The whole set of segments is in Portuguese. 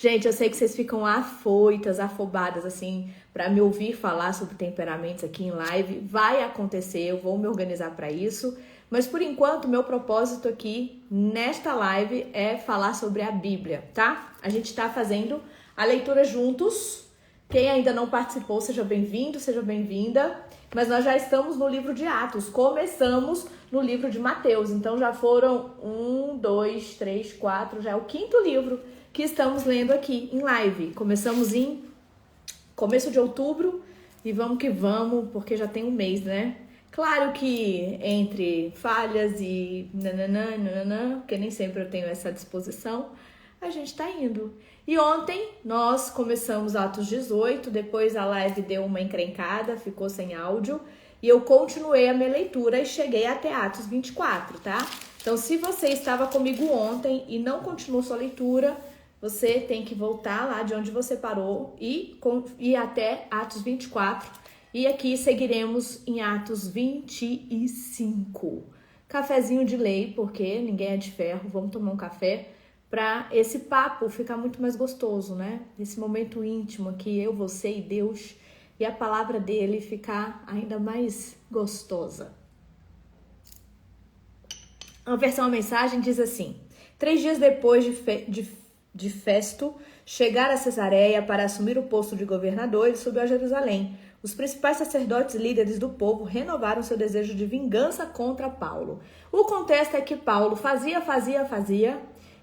Gente, eu sei que vocês ficam afoitas, afobadas, assim, para me ouvir falar sobre temperamentos aqui em live. Vai acontecer, eu vou me organizar para isso. Mas, por enquanto, meu propósito aqui, nesta live, é falar sobre a Bíblia, tá? A gente tá fazendo a leitura juntos. Quem ainda não participou, seja bem-vindo, seja bem-vinda. Mas nós já estamos no livro de Atos. Começamos no livro de Mateus. Então, já foram 1, 2, 3, 4, já é o 5º livro que estamos lendo aqui em live. Começamos em começo de outubro e vamos que vamos, porque já tem um mês, né? Claro que entre falhas e nananã, porque nem sempre eu tenho essa disposição, a gente tá indo. E ontem nós começamos Atos 18, depois a live deu uma encrencada, ficou sem áudio, e eu continuei a minha leitura e cheguei até Atos 24, tá? Então, se você estava comigo ontem e não continuou sua leitura, você tem que voltar lá de onde você parou e ir até Atos 24. E aqui seguiremos em Atos 25. Cafezinho de lei, porque ninguém é de ferro. Vamos tomar um café para esse papo ficar muito mais gostoso, né? Esse momento íntimo aqui, eu, você e Deus, e a palavra dele ficar ainda mais gostosa. A versão da mensagem diz assim: 3 dias depois de Festo chegar a Cesareia para assumir o posto de governador, ele subiu a Jerusalém. Os principais sacerdotes e líderes do povo renovaram seu desejo de vingança contra Paulo. O contexto é que Paulo fazia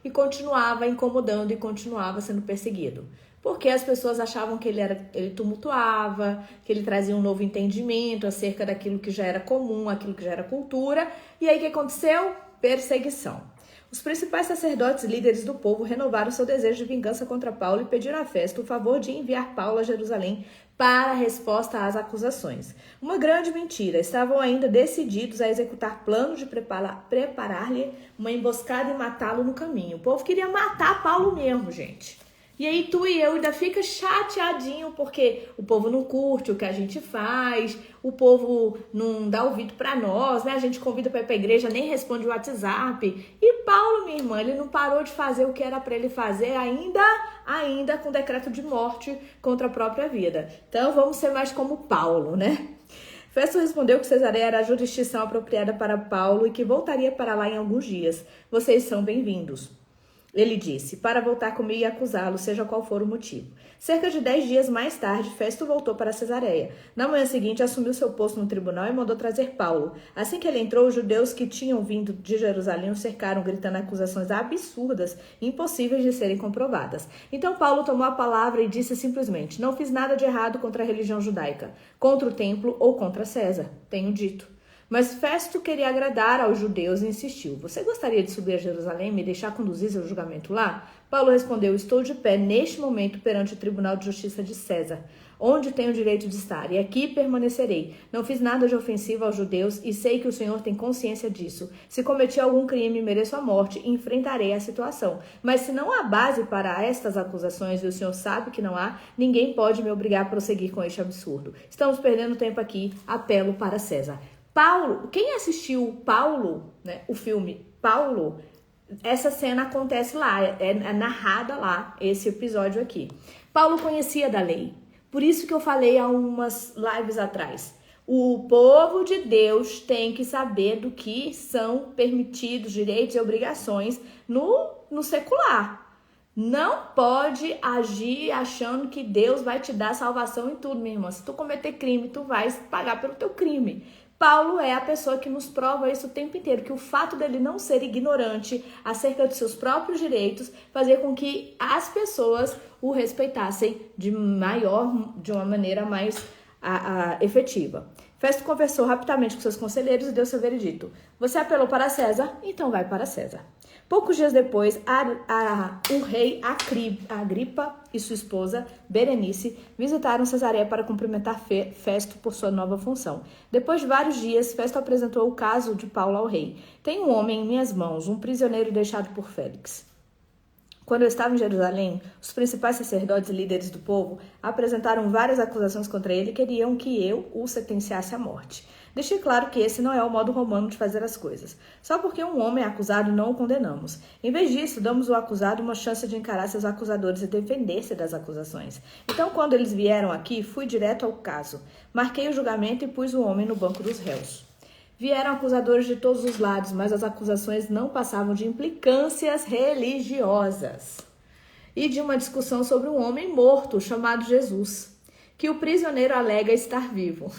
e continuava incomodando e continuava sendo perseguido. Porque as pessoas achavam que ele tumultuava, que ele trazia um novo entendimento acerca daquilo que já era comum, aquilo que já era cultura. E aí o que aconteceu? Perseguição. Os principais sacerdotes e líderes do povo renovaram seu desejo de vingança contra Paulo e pediram a Festo o favor de enviar Paulo a Jerusalém para a resposta às acusações. Uma grande mentira. Estavam ainda decididos a executar planos de preparar-lhe uma emboscada e matá-lo no caminho. O povo queria matar Paulo mesmo, gente. E aí tu e eu ainda fica chateadinho porque o povo não curte o que a gente faz, o povo não dá ouvido pra nós, né? A gente convida pra ir pra igreja, nem responde o WhatsApp. E Paulo, minha irmã, ele não parou de fazer o que era pra ele fazer ainda com decreto de morte contra a própria vida. Então vamos ser mais como Paulo, né? Festo respondeu que Cesareia era a jurisdição apropriada para Paulo e que voltaria para lá em alguns dias. Vocês são bem-vindos. Ele disse, para voltar comigo e acusá-lo, seja qual for o motivo. Cerca de 10 dias mais tarde, Festo voltou para Cesareia. Na manhã seguinte, assumiu seu posto no tribunal e mandou trazer Paulo. Assim que ele entrou, os judeus que tinham vindo de Jerusalém o cercaram, gritando acusações absurdas, impossíveis de serem comprovadas. Então Paulo tomou a palavra e disse simplesmente, não fiz nada de errado contra a religião judaica, contra o templo ou contra César, tenho dito. Mas Festo queria agradar aos judeus e insistiu. Você gostaria de subir a Jerusalém e me deixar conduzir seu julgamento lá? Paulo respondeu, estou de pé neste momento perante o Tribunal de Justiça de César, onde tenho o direito de estar, e aqui permanecerei. Não fiz nada de ofensivo aos judeus e sei que o Senhor tem consciência disso. Se cometi algum crime e mereço a morte, enfrentarei a situação. Mas se não há base para estas acusações e o Senhor sabe que não há, ninguém pode me obrigar a prosseguir com este absurdo. Estamos perdendo tempo aqui, apelo para César. Paulo, quem assistiu Paulo, né, o filme Paulo, essa cena acontece lá, é narrada lá, esse episódio aqui. Paulo conhecia da lei, por isso que eu falei há umas lives atrás. O povo de Deus tem que saber do que são permitidos direitos e obrigações no secular. Não pode agir achando que Deus vai te dar salvação em tudo, minha irmã. Se tu cometer crime, tu vais pagar pelo teu crime. Paulo é a pessoa que nos prova isso o tempo inteiro, que o fato dele não ser ignorante acerca dos seus próprios direitos fazia com que as pessoas o respeitassem de uma maneira mais efetiva. Festo conversou rapidamente com seus conselheiros e deu seu veredito. Você apelou para César, então vai para César. Poucos dias depois, o rei Agripa e sua esposa, Berenice, visitaram Cesareia para cumprimentar Festo por sua nova função. Depois de vários dias, Festo apresentou o caso de Paulo ao rei. Tem um homem em minhas mãos, um prisioneiro deixado por Félix. Quando eu estava em Jerusalém, os principais sacerdotes e líderes do povo apresentaram várias acusações contra ele e queriam que eu o sentenciasse à morte. Deixei claro que esse não é o modo romano de fazer as coisas. Só porque um homem é acusado, não o condenamos. Em vez disso, damos ao acusado uma chance de encarar seus acusadores e defender-se das acusações. Então, quando eles vieram aqui, fui direto ao caso. Marquei o julgamento e pus o homem no banco dos réus. Vieram acusadores de todos os lados, mas as acusações não passavam de implicâncias religiosas e de uma discussão sobre um homem morto chamado Jesus, que o prisioneiro alega estar vivo.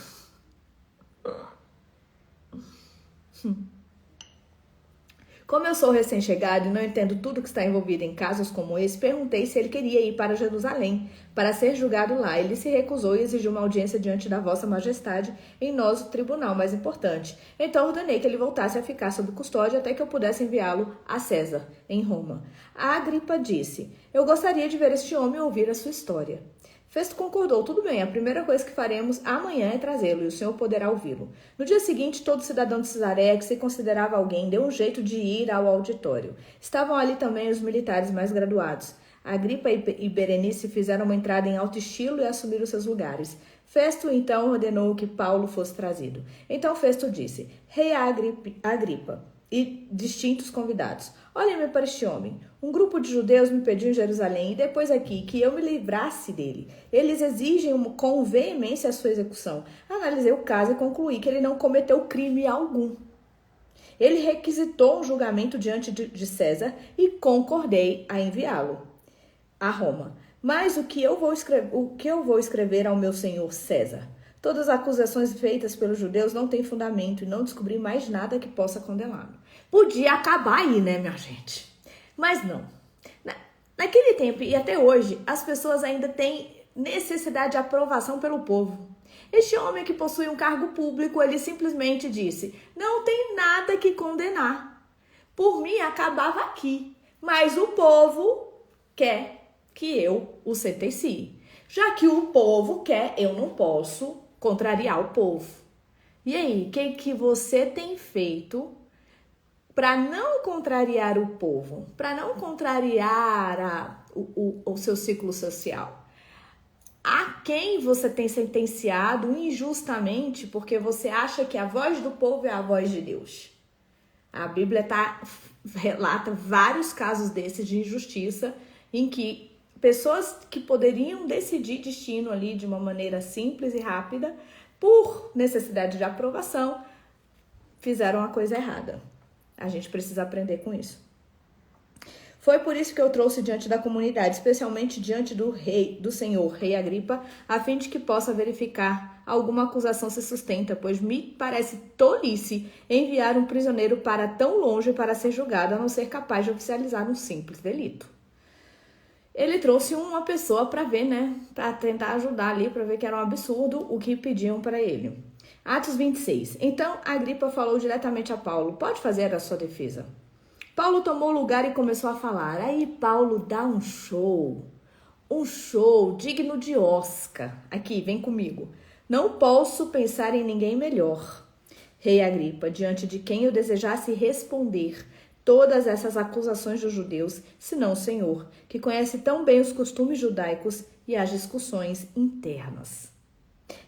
Como eu sou recém-chegado e não entendo tudo que está envolvido em casos como esse, perguntei se ele queria ir para Jerusalém para ser julgado lá. Ele se recusou e exigiu uma audiência diante da vossa majestade em nosso tribunal mais importante. Então ordenei que ele voltasse a ficar sob custódia até que eu pudesse enviá-lo a César, em Roma. A Agripa disse: eu gostaria de ver este homem e ouvir a sua história. Festo concordou, tudo bem, a primeira coisa que faremos amanhã é trazê-lo, e o senhor poderá ouvi-lo. No dia seguinte, todo cidadão de Cesareia que se considerava alguém deu um jeito de ir ao auditório. Estavam ali também os militares mais graduados. Agripa e Berenice fizeram uma entrada em alto estilo e assumiram seus lugares. Festo então ordenou que Paulo fosse trazido. Então Festo disse: Rei Agripa e distintos convidados, olhem-me para este homem. Um grupo de judeus me pediu em Jerusalém e depois aqui que eu me livrasse dele. Eles exigem com veemência a sua execução. Analisei o caso e concluí que ele não cometeu crime algum. Ele requisitou um julgamento diante de César e concordei a enviá-lo a Roma. Mas o que eu vou escrever ao meu senhor César? Todas as acusações feitas pelos judeus não têm fundamento e não descobri mais nada que possa condená-lo. Podia acabar aí, né, minha gente? Mas não. Naquele tempo e até hoje, as pessoas ainda têm necessidade de aprovação pelo povo. Este homem que possui um cargo público, ele simplesmente disse: não tem nada que condenar. Por mim, acabava aqui. Mas o povo quer que eu o sentencie. Já que o povo quer, eu não posso contrariar o povo. E aí, o que você tem feito para não contrariar o povo, para não contrariar o seu ciclo social? A quem você tem sentenciado injustamente porque você acha que a voz do povo é a voz de Deus? A Bíblia relata vários casos desses de injustiça em que pessoas que poderiam decidir destino ali de uma maneira simples e rápida, por necessidade de aprovação, fizeram a coisa errada. A gente precisa aprender com isso. Foi por isso que eu trouxe diante da comunidade, especialmente diante do senhor rei Agripa, a fim de que possa verificar alguma acusação se sustenta, pois me parece tolice enviar um prisioneiro para tão longe para ser julgado, a não ser capaz de oficializar um simples delito. Ele trouxe uma pessoa para ver, né? Para tentar ajudar ali, para ver que era um absurdo o que pediam para ele. Atos 26. Então, Agripa falou diretamente a Paulo: pode fazer a sua defesa. Paulo tomou lugar e começou a falar. Aí Paulo dá um show digno de Oscar. Aqui, vem comigo. Não posso pensar em ninguém melhor, rei Agripa, diante de quem eu desejasse responder todas essas acusações dos judeus, senão o Senhor, que conhece tão bem os costumes judaicos e as discussões internas.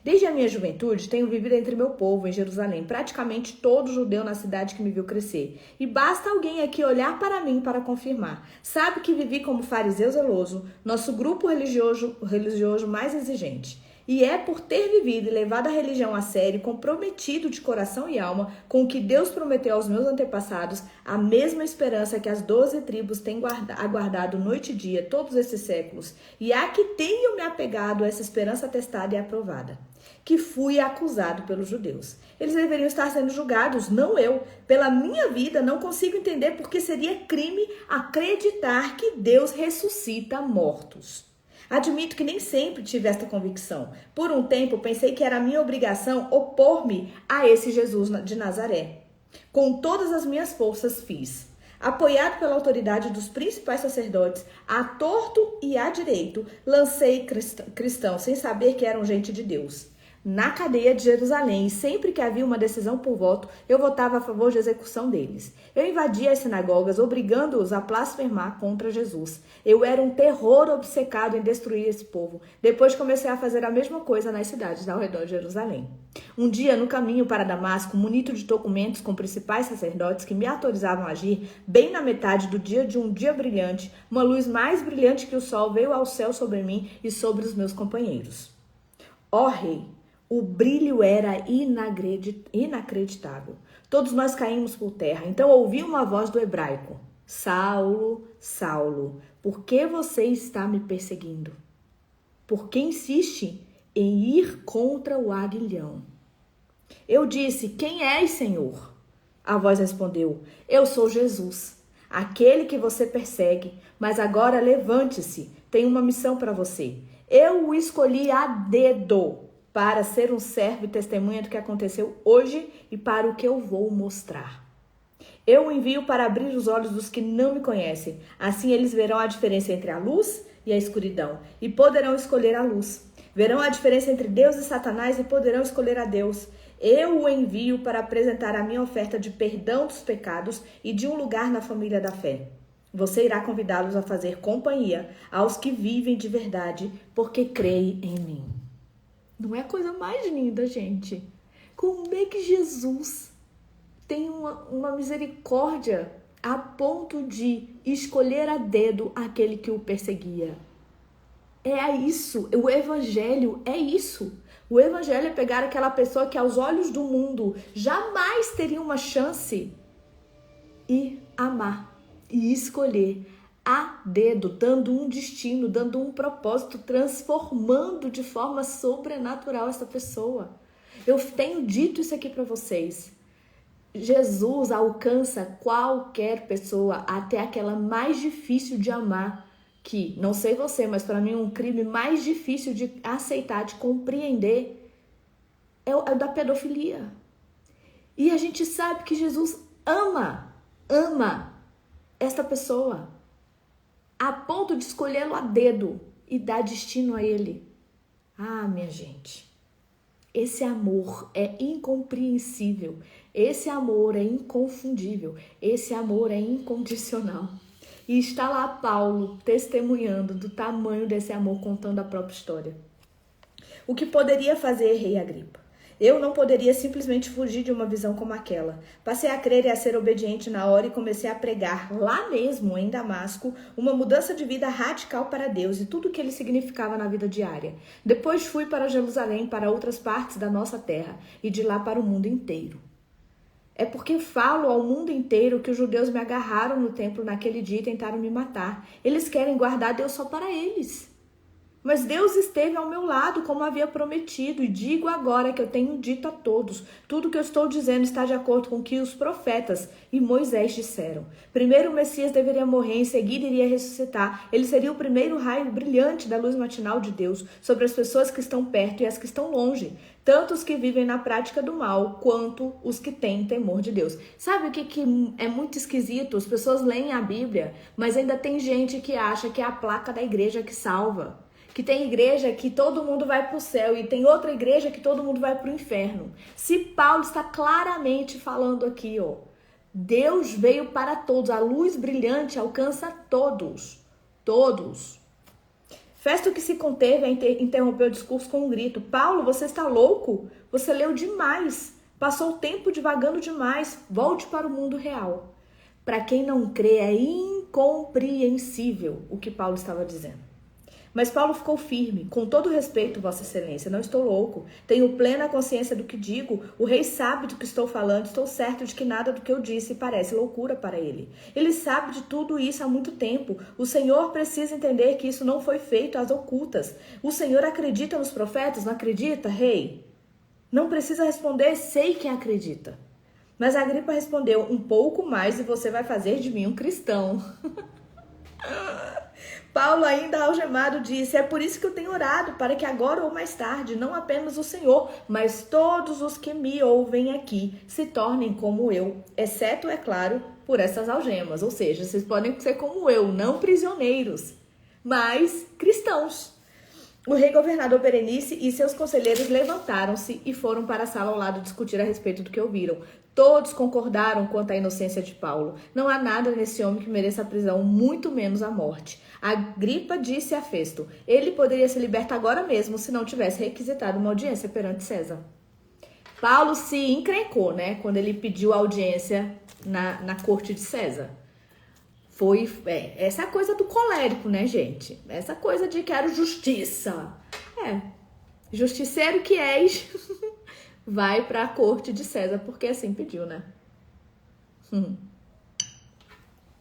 Desde a minha juventude, tenho vivido entre meu povo em Jerusalém, praticamente todo judeu na cidade que me viu crescer. E basta alguém aqui olhar para mim para confirmar. Sabe que vivi como fariseu zeloso, nosso grupo religioso mais exigente. E é por ter vivido e levado a religião a sério, comprometido de coração e alma com o que Deus prometeu aos meus antepassados, a mesma esperança que as 12 tribos têm aguardado noite e dia todos esses séculos, e a que tenho me apegado a essa esperança testada e aprovada, que fui acusado pelos judeus. Eles deveriam estar sendo julgados, não eu. Pela minha vida, não consigo entender porque seria crime acreditar que Deus ressuscita mortos. Admito que nem sempre tive esta convicção. Por um tempo, pensei que era minha obrigação opor-me a esse Jesus de Nazaré. Com todas as minhas forças fiz. Apoiado pela autoridade dos principais sacerdotes, a torto e a direito, lancei cristãos sem saber que eram gente de Deus. na cadeia de Jerusalém, e sempre que havia uma decisão por voto, eu votava a favor de execução deles. Eu invadia as sinagogas, obrigando-os a blasfemar contra Jesus. Eu era um terror obcecado em destruir esse povo. Depois comecei a fazer a mesma coisa nas cidades ao redor de Jerusalém. Um dia, no caminho para Damasco, munido de documentos com principais sacerdotes que me autorizavam a agir, bem na metade do dia de um dia brilhante, uma luz mais brilhante que o sol veio ao céu sobre mim e sobre os meus companheiros. Ó rei, o brilho era inacreditável. Todos nós caímos por terra. Então ouvi uma voz do hebraico: Saulo, Saulo, por que você está me perseguindo? Por que insiste em ir contra o aguilhão? Eu disse: quem és, Senhor? A voz respondeu: eu sou Jesus, aquele que você persegue. Mas agora levante-se, tenho uma missão para você. Eu o escolhi a dedo para ser um servo e testemunha do que aconteceu hoje e para o que eu vou mostrar. Eu o envio para abrir os olhos dos que não me conhecem. Assim eles verão a diferença entre a luz e a escuridão e poderão escolher a luz. Verão a diferença entre Deus e Satanás e poderão escolher a Deus. Eu o envio para apresentar a minha oferta de perdão dos pecados e de um lugar na família da fé. Você irá convidá-los a fazer companhia aos que vivem de verdade, porque creem em mim. Não é a coisa mais linda, gente? Como é que Jesus tem uma misericórdia a ponto de escolher a dedo aquele que o perseguia? É isso, o evangelho é isso. O evangelho é pegar aquela pessoa que aos olhos do mundo jamais teria uma chance e amar e escolher a dedo, dando um destino, dando um propósito, transformando de forma sobrenatural essa pessoa. Eu tenho dito isso aqui para vocês. Jesus alcança qualquer pessoa, até aquela mais difícil de amar, que, não sei você, mas para mim um crime mais difícil de aceitar, de compreender, é o da pedofilia. E a gente sabe que Jesus ama esta pessoa, a ponto de escolhê-lo a dedo e dar destino a ele. Ah, minha gente, esse amor é incompreensível, esse amor é inconfundível, esse amor é incondicional. E está lá Paulo testemunhando do tamanho desse amor, contando a própria história. O que poderia fazer, rei Agripa? Eu não poderia simplesmente fugir de uma visão como aquela. Passei a crer e a ser obediente na hora e comecei a pregar, lá mesmo em Damasco, uma mudança de vida radical para Deus e tudo o que ele significava na vida diária. Depois fui para Jerusalém, para outras partes da nossa terra e de lá para o mundo inteiro. É porque falo ao mundo inteiro que os judeus me agarraram no templo naquele dia e tentaram me matar. Eles querem guardar Deus só para eles. Mas Deus esteve ao meu lado como havia prometido, e digo agora que eu tenho dito a todos. Tudo que eu estou dizendo está de acordo com o que os profetas e Moisés disseram. Primeiro o Messias deveria morrer, em seguida iria ressuscitar. Ele seria o primeiro raio brilhante da luz matinal de Deus sobre as pessoas que estão perto e as que estão longe, tanto os que vivem na prática do mal, quanto os que têm temor de Deus. Sabe o que é muito esquisito? As pessoas leem a Bíblia, mas ainda tem gente que acha que é a placa da igreja que salva. Que tem igreja que todo mundo vai para o céu e tem outra igreja que todo mundo vai para o inferno. Se Paulo está claramente falando aqui, ó, Deus veio para todos, a luz brilhante alcança todos, todos. Festo, que se conteve, interrompeu o discurso com um grito: Paulo, você está louco? Você leu demais, passou o tempo divagando demais, volte para o mundo real. Para quem não crê, é incompreensível o que Paulo estava dizendo. Mas Paulo ficou firme. Com todo respeito, Vossa Excelência, não estou louco. Tenho plena consciência do que digo. O rei sabe do que estou falando. Estou certo de que nada do que eu disse parece loucura para ele. Ele sabe de tudo isso há muito tempo. O Senhor precisa entender que isso não foi feito às ocultas. O Senhor acredita nos profetas? Não acredita, rei? Não precisa responder, sei que acredita. Mas Agripa respondeu: um pouco mais e você vai fazer de mim um cristão. Paulo, ainda algemado, disse: é por isso que eu tenho orado, para que agora ou mais tarde, não apenas o Senhor, mas todos os que me ouvem aqui se tornem como eu, exceto, é claro, por essas algemas. Ou seja, vocês podem ser como eu, não prisioneiros, mas cristãos. O rei governador Berenice e seus conselheiros levantaram-se e foram para a sala ao lado discutir a respeito do que ouviram. Todos concordaram quanto à inocência de Paulo. Não há nada nesse homem que mereça a prisão, muito menos a morte. Agripa disse a Festo: ele poderia ser liberto agora mesmo se não tivesse requisitado uma audiência perante César. Paulo se encrencou, né, quando ele pediu audiência na corte de César. Essa coisa do colérico, né, gente? Essa coisa de quero justiça. Justiceiro que és, vai para a corte de César, porque assim pediu, né?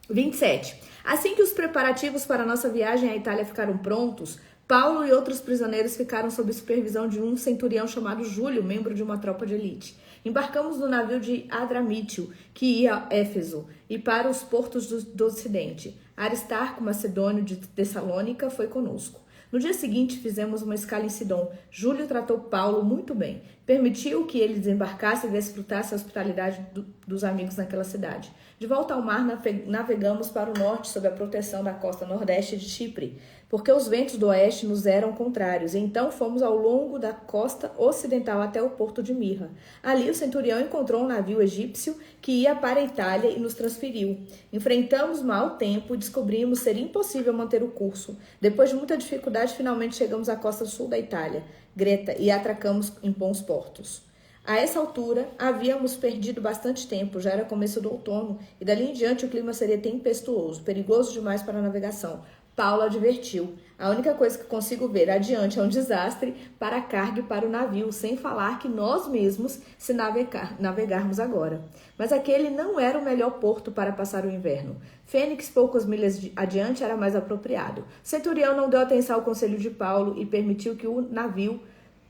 27. Assim que os preparativos para a nossa viagem à Itália ficaram prontos, Paulo e outros prisioneiros ficaram sob supervisão de um centurião chamado Júlio, membro de uma tropa de elite. Embarcamos no navio de Adramítio, que ia a Éfeso, e para os portos do Ocidente. Aristarco, macedônio de Tessalônica, foi conosco. No dia seguinte, fizemos uma escala em Sidom. Júlio tratou Paulo muito bem. Permitiu que ele desembarcasse e desfrutasse a hospitalidade dos amigos naquela cidade. De volta ao mar, navegamos para o norte sob a proteção da costa nordeste de Chipre, porque os ventos do oeste nos eram contrários. Então fomos ao longo da costa ocidental até o porto de Mirra. Ali o centurião encontrou um navio egípcio que ia para a Itália e nos transferiu. Enfrentamos mau tempo e descobrimos ser impossível manter o curso. Depois de muita dificuldade, finalmente chegamos à costa sul da Itália, Greta, e atracamos em bons portos. A essa altura, havíamos perdido bastante tempo, já era começo do outono, e dali em diante o clima seria tempestuoso, perigoso demais para a navegação. Paulo advertiu: a única coisa que consigo ver adiante é um desastre para a carga e para o navio, sem falar que nós mesmos se navegarmos agora. Mas aquele não era o melhor porto para passar o inverno. Fênix, poucas milhas adiante, era mais apropriado. O centurião não deu atenção ao conselho de Paulo e permitiu que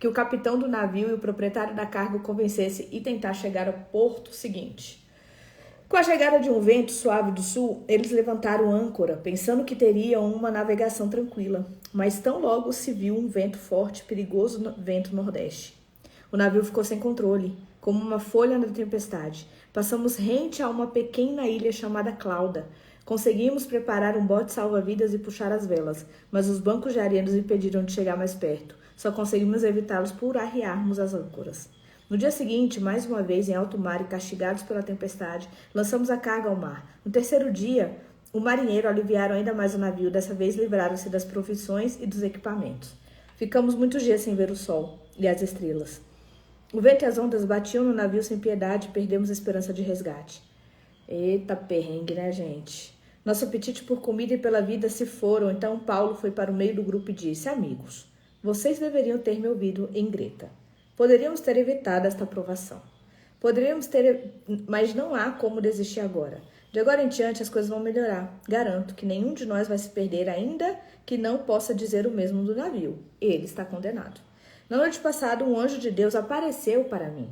o capitão do navio e o proprietário da carga o convencesse e tentar chegar ao porto seguinte. Com a chegada de um vento suave do sul, eles levantaram âncora, pensando que teriam uma navegação tranquila. Mas tão logo se viu um vento forte, perigoso vento nordeste. O navio ficou sem controle, como uma folha na tempestade. Passamos rente a uma pequena ilha chamada Clauda. Conseguimos preparar um bote salva-vidas e puxar as velas, mas os bancos de areia nos impediram de chegar mais perto. Só conseguimos evitá-los por arriarmos as âncoras. No dia seguinte, mais uma vez em alto mar e castigados pela tempestade, lançamos a carga ao mar. No terceiro dia, o marinheiro aliviaram ainda mais o navio. Dessa vez livraram-se das provisões e dos equipamentos. Ficamos muitos dias sem ver o sol e as estrelas. O vento e as ondas batiam no navio sem piedade e perdemos a esperança de resgate. Eita perrengue, né, gente? Nosso apetite por comida e pela vida se foram, então Paulo foi para o meio do grupo e disse: amigos, vocês deveriam ter me ouvido em Greta. Poderíamos ter evitado esta provação. Mas não há como desistir agora. De agora em diante as coisas vão melhorar. Garanto que nenhum de nós vai se perder, ainda que não possa dizer o mesmo do navio. Ele está condenado. Na noite passada, um anjo de Deus apareceu para mim.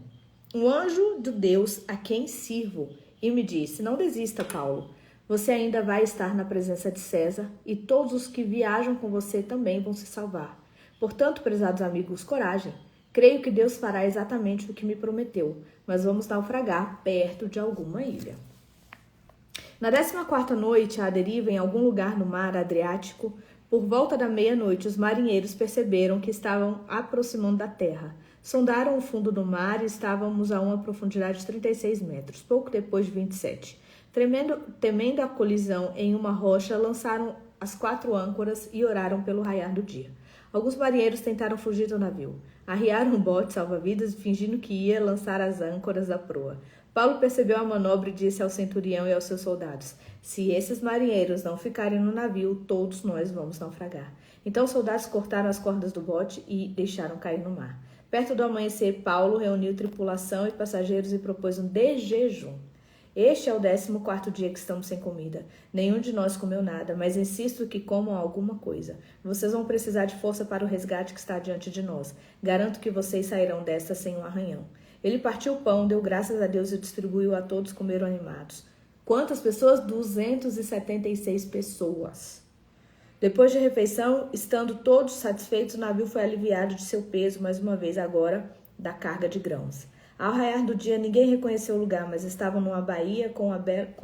Um anjo de Deus a quem sirvo. E me disse: não desista, Paulo. Você ainda vai estar na presença de César e todos os que viajam com você também vão se salvar. Portanto, prezados amigos, coragem. Creio que Deus fará exatamente o que me prometeu, mas vamos naufragar perto de alguma ilha. Na 14ª noite, à deriva em algum lugar no mar Adriático, por volta da meia-noite, os marinheiros perceberam que estavam aproximando da terra. Sondaram o fundo do mar e estávamos a uma profundidade de 36 metros, pouco depois de 27. Temendo a colisão em uma rocha, lançaram as 4 âncoras e oraram pelo raiar do dia. Alguns marinheiros tentaram fugir do navio. Arriaram um bote salva-vidas, fingindo que ia lançar as âncoras da proa. Paulo percebeu a manobra e disse ao centurião e aos seus soldados: se esses marinheiros não ficarem no navio, todos nós vamos naufragar. Então os soldados cortaram as cordas do bote e deixaram cair no mar. Perto do amanhecer, Paulo reuniu tripulação e passageiros e propôs um desjejum. Este é o 14º dia que estamos sem comida. Nenhum de nós comeu nada, mas insisto que comam alguma coisa. Vocês vão precisar de força para o resgate que está diante de nós. Garanto que vocês sairão desta sem um arranhão. Ele partiu o pão, deu graças a Deus e distribuiu a todos, comeram animados. Quantas pessoas? 276 pessoas. Depois de refeição, estando todos satisfeitos, o navio foi aliviado de seu peso, mais uma vez agora, da carga de grãos. Ao raiar do dia, ninguém reconheceu o lugar, mas estavam numa baía com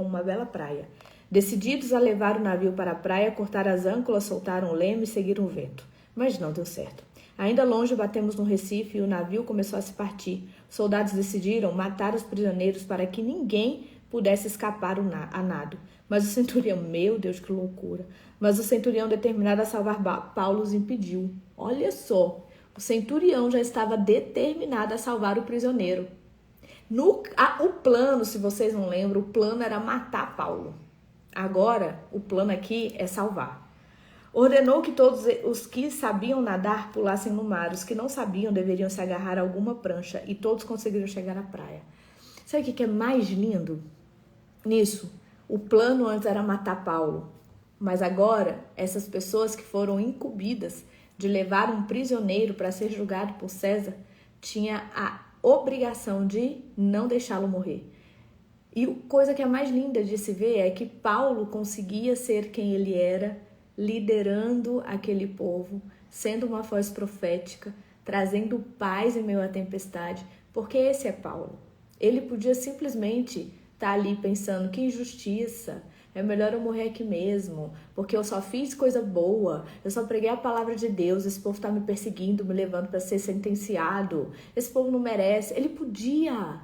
uma bela praia. Decididos a levar o navio para a praia, cortaram as âncoras, soltaram o leme e seguiram o vento. Mas não deu certo. Ainda longe, batemos no Recife e o navio começou a se partir. Os soldados decidiram matar os prisioneiros para que ninguém pudesse escapar a nado. Mas o centurião, meu Deus, que loucura. Mas o centurião, determinado a salvar Paulo, os impediu. Olha só, o centurião já estava determinado a salvar o prisioneiro. O plano, se vocês não lembram, o plano era matar Paulo. Agora, o plano aqui é salvar. Ordenou que todos os que sabiam nadar pulassem no mar. Os que não sabiam deveriam se agarrar a alguma prancha e todos conseguiram chegar à praia. Sabe o que é mais lindo nisso? O plano antes era matar Paulo. Mas agora, essas pessoas que foram incumbidas de levar um prisioneiro para ser julgado por César, tinha a obrigação de não deixá-lo morrer. E a coisa que é mais linda de se ver é que Paulo conseguia ser quem ele era, liderando aquele povo, sendo uma voz profética, trazendo paz em meio à tempestade, porque esse é Paulo. Ele podia simplesmente estar ali pensando, que injustiça, é melhor eu morrer aqui mesmo, porque eu só fiz coisa boa, eu só preguei a palavra de Deus, esse povo está me perseguindo, me levando para ser sentenciado, esse povo não merece. Ele podia,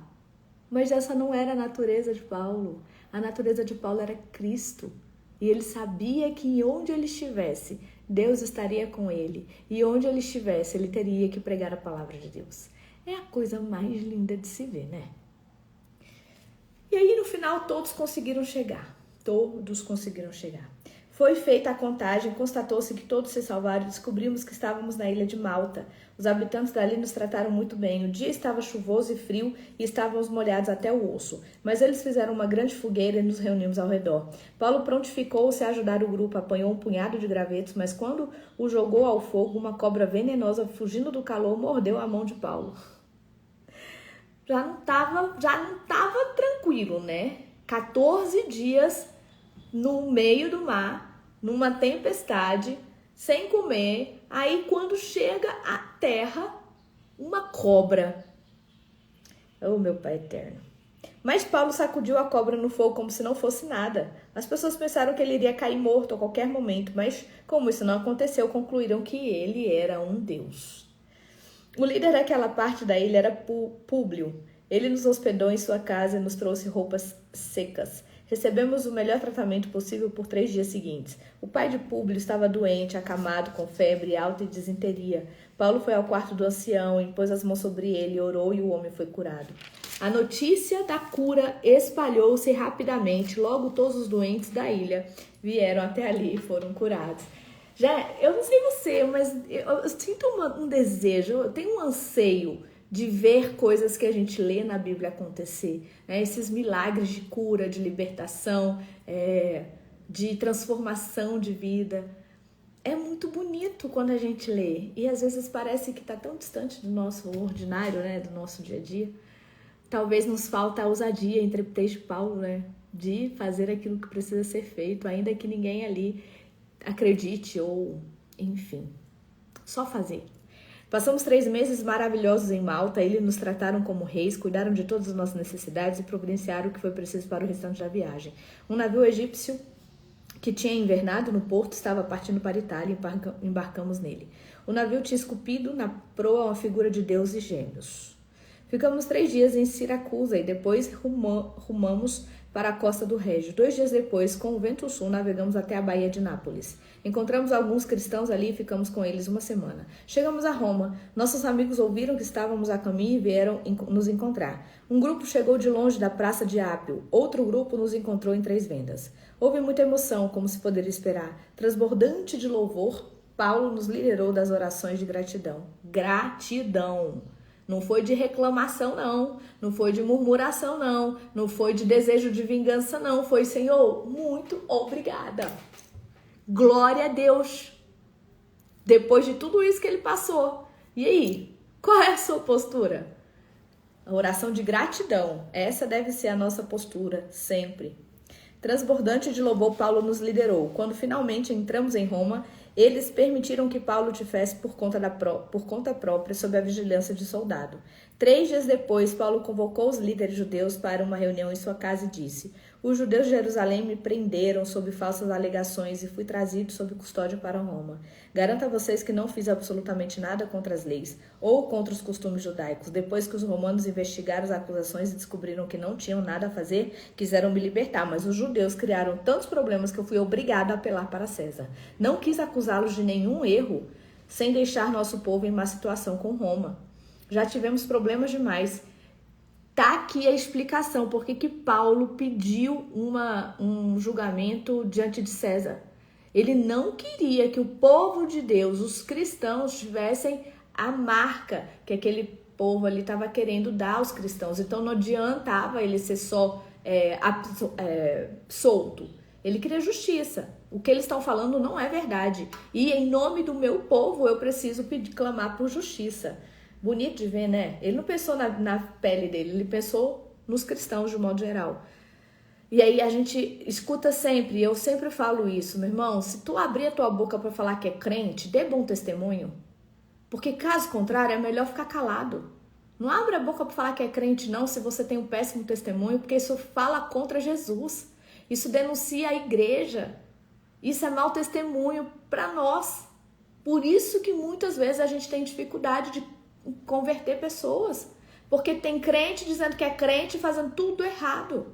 mas essa não era a natureza de Paulo. A natureza de Paulo era Cristo. E ele sabia que onde ele estivesse, Deus estaria com ele. E onde ele estivesse, ele teria que pregar a palavra de Deus. É a coisa mais linda de se ver, né? E aí, no final, todos conseguiram chegar. Todos conseguiram chegar. Foi feita a contagem, constatou-se que todos se salvaram e descobrimos que estávamos na ilha de Malta. Os habitantes dali nos trataram muito bem. O dia estava chuvoso e frio e estávamos molhados até o osso. Mas eles fizeram uma grande fogueira e nos reunimos ao redor. Paulo prontificou-se a ajudar o grupo, apanhou um punhado de gravetos, mas quando o jogou ao fogo, uma cobra venenosa, fugindo do calor, mordeu a mão de Paulo. Já não tava tranquilo, né? 14 dias no meio do mar, numa tempestade, sem comer. Aí quando chega à terra, uma cobra. Oh, meu Pai eterno. Mas Paulo sacudiu a cobra no fogo como se não fosse nada. As pessoas pensaram que ele iria cair morto a qualquer momento, mas como isso não aconteceu, concluíram que ele era um deus. O líder daquela parte da ilha era Públio. Ele nos hospedou em sua casa e nos trouxe roupas secas. Recebemos o melhor tratamento possível por 3 dias seguintes. O pai de Públio estava doente, acamado, com febre alta e disenteria. Paulo foi ao quarto do ancião, impôs as mãos sobre ele, orou e o homem foi curado. A notícia da cura espalhou-se rapidamente. Logo todos os doentes da ilha vieram até ali e foram curados. Eu não sei você, mas eu sinto um desejo, eu tenho um anseio de ver coisas que a gente lê na Bíblia acontecer, né? Esses milagres de cura, de libertação, de transformação de vida. É muito bonito quando a gente lê e às vezes parece que está tão distante do nosso ordinário, né? Do nosso dia a dia. Talvez nos falta a ousadia, entre de Paulo, né? De fazer aquilo que precisa ser feito, ainda que ninguém ali acredite ou, enfim, só fazer. Passamos 3 meses maravilhosos em Malta, eles nos trataram como reis, cuidaram de todas as nossas necessidades e providenciaram o que foi preciso para o restante da viagem. Um navio egípcio que tinha invernado no porto estava partindo para a Itália e embarcamos nele. O navio tinha esculpido na proa uma figura de Deus e gêmeos. Ficamos 3 dias em Siracusa e depois rumamos para a costa do Régio. 2 dias depois, com o vento sul, navegamos até a Baía de Nápoles. Encontramos alguns cristãos ali e ficamos com eles 1 semana. Chegamos a Roma. Nossos amigos ouviram que estávamos a caminho e vieram nos encontrar. Um grupo chegou de longe da praça de Ápio. Outro grupo nos encontrou em 3 vendas. Houve muita emoção, como se poderia esperar. Transbordante de louvor, Paulo nos liderou das orações de gratidão. Gratidão! Não foi de reclamação, não. Não foi de murmuração, não. Não foi de desejo de vingança, não. Foi, Senhor, muito obrigada. Glória a Deus. Depois de tudo isso que ele passou. E aí? Qual é a sua postura? A oração de gratidão. Essa deve ser a nossa postura, sempre. Transbordante de louvor, Paulo nos liderou. Quando finalmente entramos em Roma, eles permitiram que Paulo tivesse por conta própria sob a vigilância de soldado. 3 dias depois, Paulo convocou os líderes judeus para uma reunião em sua casa e disse: Os judeus de Jerusalém me prenderam sob falsas alegações e fui trazido sob custódia para Roma. Garanto a vocês que não fiz absolutamente nada contra as leis ou contra os costumes judaicos. Depois que os romanos investigaram as acusações e descobriram que não tinham nada a fazer, quiseram me libertar, mas os judeus criaram tantos problemas que eu fui obrigado a apelar para César. Não quis acusá-los de nenhum erro, sem deixar nosso povo em má situação com Roma. Já tivemos problemas demais. Tá aqui a explicação por que Paulo pediu um julgamento diante de César. Ele não queria que o povo de Deus, os cristãos, tivessem a marca que aquele povo ali estava querendo dar aos cristãos. Então não adiantava ele ser só solto. Ele queria justiça. O que eles estão falando não é verdade. E em nome do meu povo eu preciso clamar por justiça. Bonito de ver, né? Ele não pensou na pele dele, ele pensou nos cristãos de um modo geral. E aí a gente escuta sempre, e eu sempre falo isso, meu irmão, se tu abrir a tua boca para falar que é crente, dê bom testemunho. Porque caso contrário, é melhor ficar calado. Não abre a boca para falar que é crente não, se você tem um péssimo testemunho, porque isso fala contra Jesus. Isso denuncia a igreja. Isso é mau testemunho para nós. Por isso que muitas vezes a gente tem dificuldade de converter pessoas, porque tem crente dizendo que é crente e fazendo tudo errado.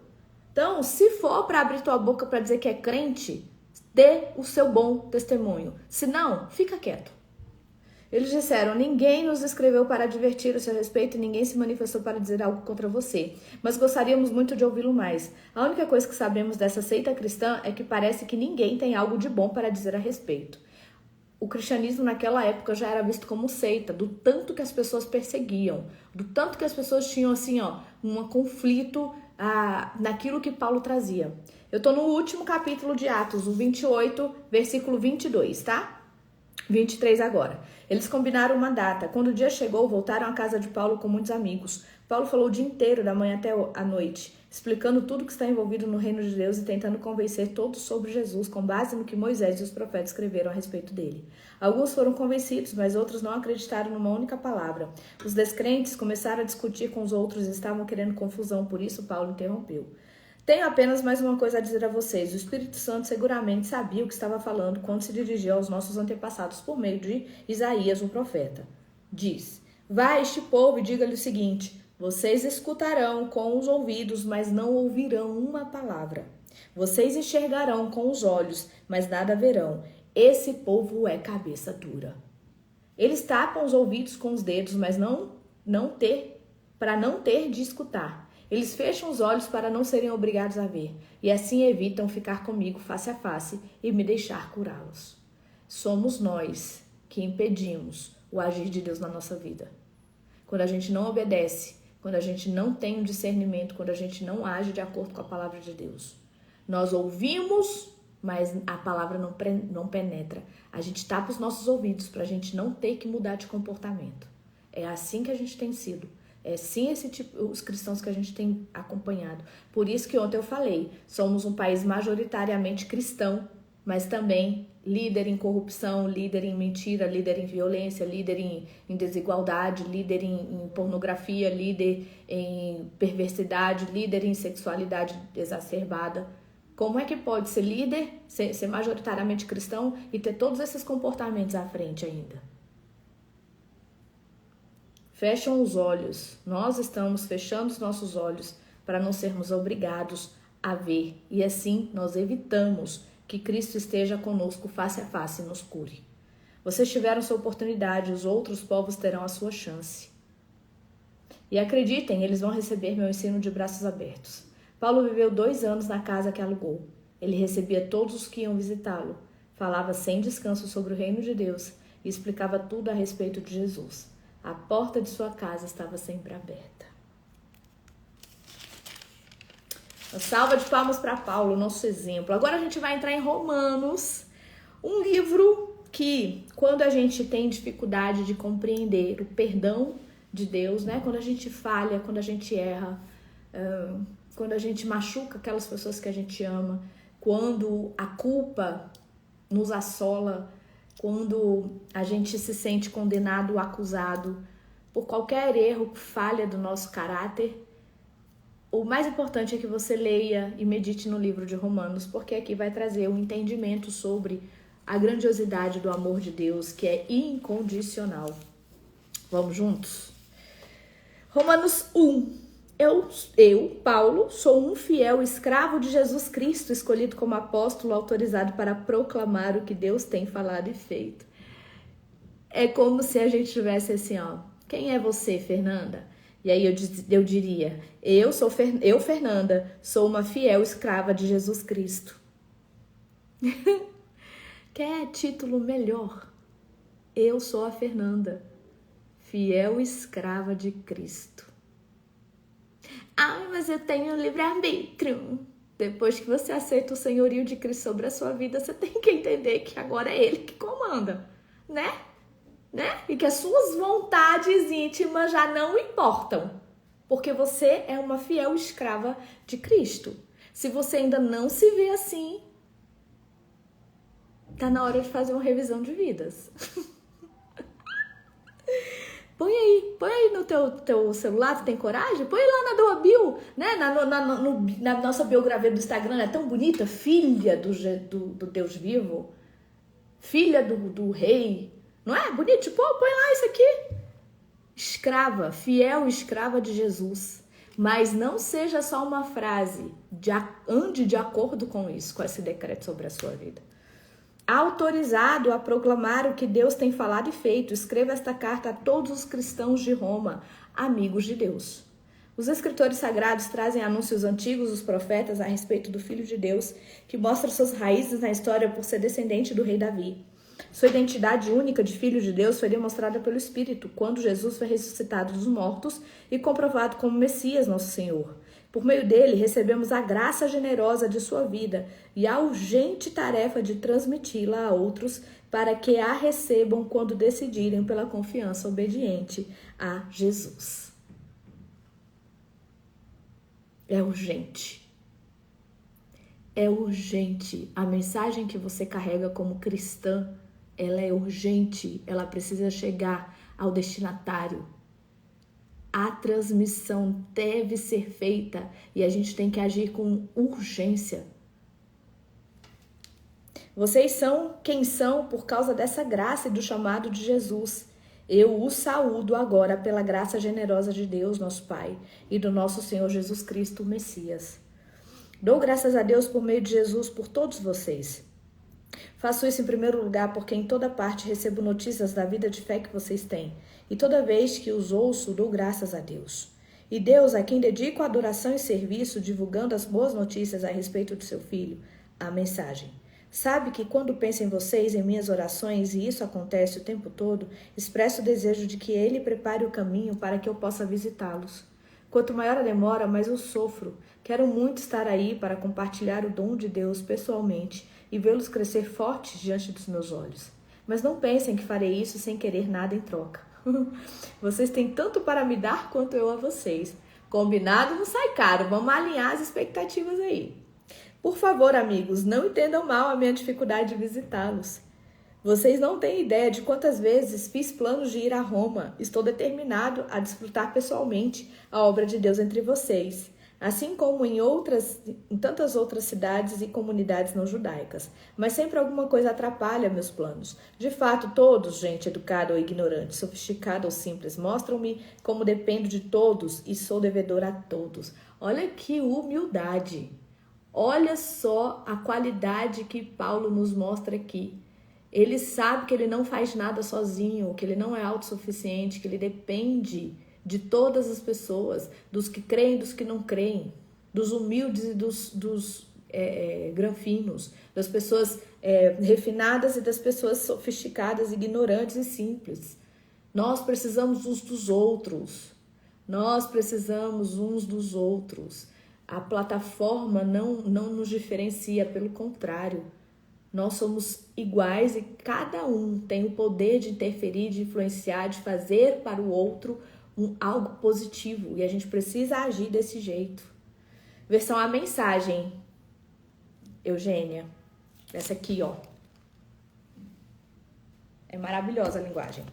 Então, se for para abrir tua boca para dizer que é crente, dê o seu bom testemunho. Se não, fica quieto. Eles disseram, ninguém nos escreveu para advertir a seu respeito e ninguém se manifestou para dizer algo contra você, mas gostaríamos muito de ouvi-lo mais. A única coisa que sabemos dessa seita cristã é que parece que ninguém tem algo de bom para dizer a respeito. O cristianismo naquela época já era visto como seita, do tanto que as pessoas perseguiam, do tanto que as pessoas tinham assim, um conflito naquilo que Paulo trazia. Eu tô no último capítulo de Atos, o 28, versículo 22, tá? 23 agora. Eles combinaram uma data. Quando o dia chegou, voltaram à casa de Paulo com muitos amigos. Paulo falou o dia inteiro, da manhã até a noite, explicando tudo que está envolvido no reino de Deus e tentando convencer todos sobre Jesus, com base no que Moisés e os profetas escreveram a respeito dele. Alguns foram convencidos, mas outros não acreditaram numa única palavra. Os descrentes começaram a discutir com os outros e estavam querendo confusão, por isso Paulo interrompeu. Tenho apenas mais uma coisa a dizer a vocês. O Espírito Santo seguramente sabia o que estava falando quando se dirigiu aos nossos antepassados por meio de Isaías, o profeta. Diz, vá a este povo e diga-lhe o seguinte, vocês escutarão com os ouvidos, mas não ouvirão uma palavra. Vocês enxergarão com os olhos, mas nada verão. Esse povo é cabeça dura. Eles tapam os ouvidos com os dedos, mas para não ter de escutar. Eles fecham os olhos para não serem obrigados a ver, e assim evitam ficar comigo face a face e me deixar curá-los. Somos nós que impedimos o agir de Deus na nossa vida. Quando a gente não obedece, quando a gente não tem um discernimento, quando a gente não age de acordo com a palavra de Deus. Nós ouvimos, mas a palavra não penetra. A gente tapa os nossos ouvidos para a gente não ter que mudar de comportamento. É assim que a gente tem sido. É sim esse tipo, os cristãos que a gente tem acompanhado. Por isso que ontem eu falei, somos um país majoritariamente cristão, mas também líder em corrupção, líder em mentira, líder em violência, líder em desigualdade, líder em pornografia, líder em perversidade, líder em sexualidade exacerbada. Como é que pode ser líder, ser majoritariamente cristão e ter todos esses comportamentos à frente ainda? Fecham os olhos. Nós estamos fechando os nossos olhos para não sermos obrigados a ver. E assim nós evitamos que Cristo esteja conosco face a face e nos cure. Vocês tiveram sua oportunidade, os outros povos terão a sua chance. E acreditem, eles vão receber meu ensino de braços abertos. Paulo viveu 2 anos na casa que alugou. Ele recebia todos os que iam visitá-lo, falava sem descanso sobre o reino de Deus e explicava tudo a respeito de Jesus. A porta de sua casa estava sempre aberta. Uma salva de palmas para Paulo, nosso exemplo. Agora a gente vai entrar em Romanos, um livro que, quando a gente tem dificuldade de compreender o perdão de Deus, né? Quando a gente falha, quando a gente erra, quando a gente machuca aquelas pessoas que a gente ama, quando a culpa nos assola, quando a gente se sente condenado ou acusado por qualquer erro, falha do nosso caráter, o mais importante é que você leia e medite no livro de Romanos, porque aqui vai trazer um entendimento sobre a grandiosidade do amor de Deus, que é incondicional. Vamos juntos? Romanos 1. Eu, Paulo, sou um fiel escravo de Jesus Cristo, escolhido como apóstolo, autorizado para proclamar o que Deus tem falado e feito. É como se a gente tivesse assim, ó, quem é você, Fernanda? E aí eu diria, eu, Fernanda, sou uma fiel escrava de Jesus Cristo. Quer título melhor? Eu sou a Fernanda, fiel escrava de Cristo. Ai, mas eu tenho livre-arbítrio. Depois que você aceita o senhorio de Cristo sobre a sua vida, você tem que entender que agora é Ele que comanda, né? E que as suas vontades íntimas já não importam, porque você é uma fiel escrava de Cristo. Se você ainda não se vê assim, tá na hora de fazer uma revisão de vidas. Põe aí no teu celular, tu tem coragem? Põe lá na tua bio, né? Na nossa biografia do Instagram, é tão bonita, filha do Deus vivo, filha do rei. Não é bonito? Tipo, põe lá isso aqui. Escrava, fiel escrava de Jesus. Mas não seja só uma frase. Ande de acordo com isso, com esse decreto sobre a sua vida. Autorizado a proclamar o que Deus tem falado e feito. Escreva esta carta a todos os cristãos de Roma, amigos de Deus. Os escritores sagrados trazem anúncios antigos dos profetas a respeito do Filho de Deus, que mostra suas raízes na história por ser descendente do rei Davi. Sua identidade única de Filho de Deus foi demonstrada pelo Espírito, quando Jesus foi ressuscitado dos mortos e comprovado como Messias, nosso Senhor. Por meio dele, recebemos a graça generosa de sua vida e a urgente tarefa de transmiti-la a outros para que a recebam quando decidirem pela confiança obediente a Jesus. É urgente. É urgente. A mensagem que você carrega como cristã, ela é urgente. Ela precisa chegar ao destinatário. A transmissão deve ser feita e a gente tem que agir com urgência. Vocês são quem são por causa dessa graça e do chamado de Jesus. Eu os saúdo agora pela graça generosa de Deus, nosso Pai, e do nosso Senhor Jesus Cristo, o Messias. Dou graças a Deus por meio de Jesus por todos vocês. Faço isso em primeiro lugar porque em toda parte recebo notícias da vida de fé que vocês têm. E toda vez que os ouço, dou graças a Deus. E Deus, a quem dedico a adoração e serviço, divulgando as boas notícias a respeito do seu Filho, a mensagem. Sabe que quando penso em vocês, em minhas orações, e isso acontece o tempo todo, expresso o desejo de que Ele prepare o caminho para que eu possa visitá-los. Quanto maior a demora, mais eu sofro. Quero muito estar aí para compartilhar o dom de Deus pessoalmente e vê-los crescer fortes diante dos meus olhos. Mas não pensem que farei isso sem querer nada em troca. Vocês têm tanto para me dar quanto eu a vocês. Combinado não sai caro, vamos alinhar as expectativas aí. Por favor, amigos, não entendam mal a minha dificuldade de visitá-los. Vocês não têm ideia de quantas vezes fiz planos de ir a Roma. Estou determinado a desfrutar pessoalmente a obra de Deus entre vocês, assim como em tantas outras cidades e comunidades não judaicas. Mas sempre alguma coisa atrapalha meus planos. De fato, todos, gente educada ou ignorante, sofisticada ou simples, mostram-me como dependo de todos e sou devedor a todos. Olha que humildade! Olha só a qualidade que Paulo nos mostra aqui. Ele sabe que ele não faz nada sozinho, que ele não é autossuficiente, que ele depende de todas as pessoas, dos que creem e dos que não creem, dos humildes e dos granfinos, das pessoas refinadas e das pessoas sofisticadas, ignorantes e simples. Nós precisamos uns dos outros. Nós precisamos uns dos outros. A plataforma não nos diferencia, pelo contrário. Nós somos iguais e cada um tem o poder de interferir, de influenciar, de fazer para o outro algo positivo. E a gente precisa agir desse jeito. Versão A Mensagem, Eugênia. Essa aqui, ó. É maravilhosa a linguagem.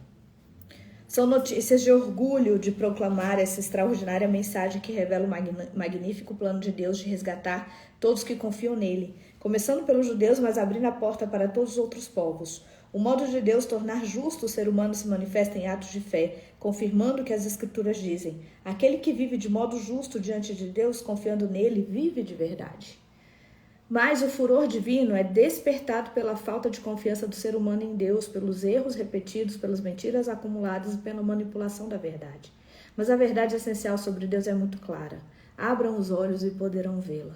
São notícias de orgulho de proclamar essa extraordinária mensagem que revela o magnífico plano de Deus de resgatar todos que confiam nele, começando pelos judeus, mas abrindo a porta para todos os outros povos. O modo de Deus tornar justo o ser humano se manifesta em atos de fé, confirmando o que as Escrituras dizem. Aquele que vive de modo justo diante de Deus, confiando nele, vive de verdade. Mas o furor divino é despertado pela falta de confiança do ser humano em Deus, pelos erros repetidos, pelas mentiras acumuladas e pela manipulação da verdade. Mas a verdade essencial sobre Deus é muito clara. Abram os olhos e poderão vê-la.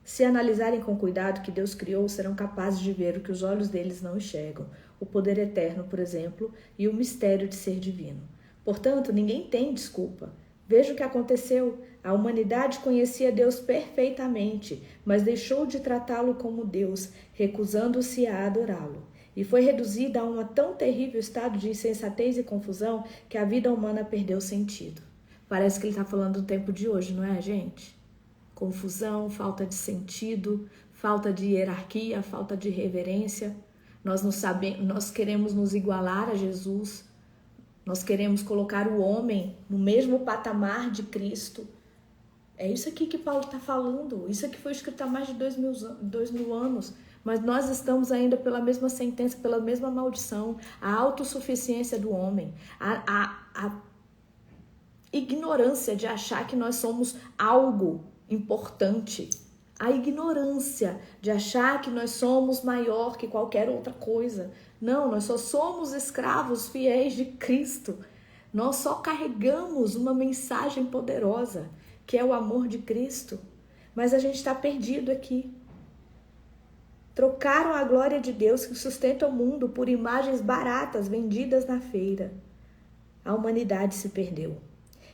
Se analisarem com cuidado o que Deus criou, serão capazes de ver o que os olhos deles não enxergam, o poder eterno, por exemplo, e o mistério de ser divino. Portanto, ninguém tem desculpa. Veja o que aconteceu. A humanidade conhecia Deus perfeitamente, mas deixou de tratá-lo como Deus, recusando-se a adorá-lo. E foi reduzida a um tão terrível estado de insensatez e confusão que a vida humana perdeu sentido. Parece que ele está falando do tempo de hoje, não é, gente? Confusão, falta de sentido, falta de hierarquia, falta de reverência. Nós queremos nos igualar a Jesus. Nós queremos colocar o homem no mesmo patamar de Cristo. É isso aqui que Paulo está falando. Isso aqui foi escrito há mais de 2000 anos. Mas nós estamos ainda pela mesma sentença, pela mesma maldição. A autossuficiência do homem. A ignorância de achar que nós somos algo importante. A ignorância de achar que nós somos maior que qualquer outra coisa. Não, nós só somos escravos fiéis de Cristo. Nós só carregamos uma mensagem poderosa, que é o amor de Cristo. Mas a gente está perdido aqui. Trocaram a glória de Deus que sustenta o mundo por imagens baratas vendidas na feira. A humanidade se perdeu.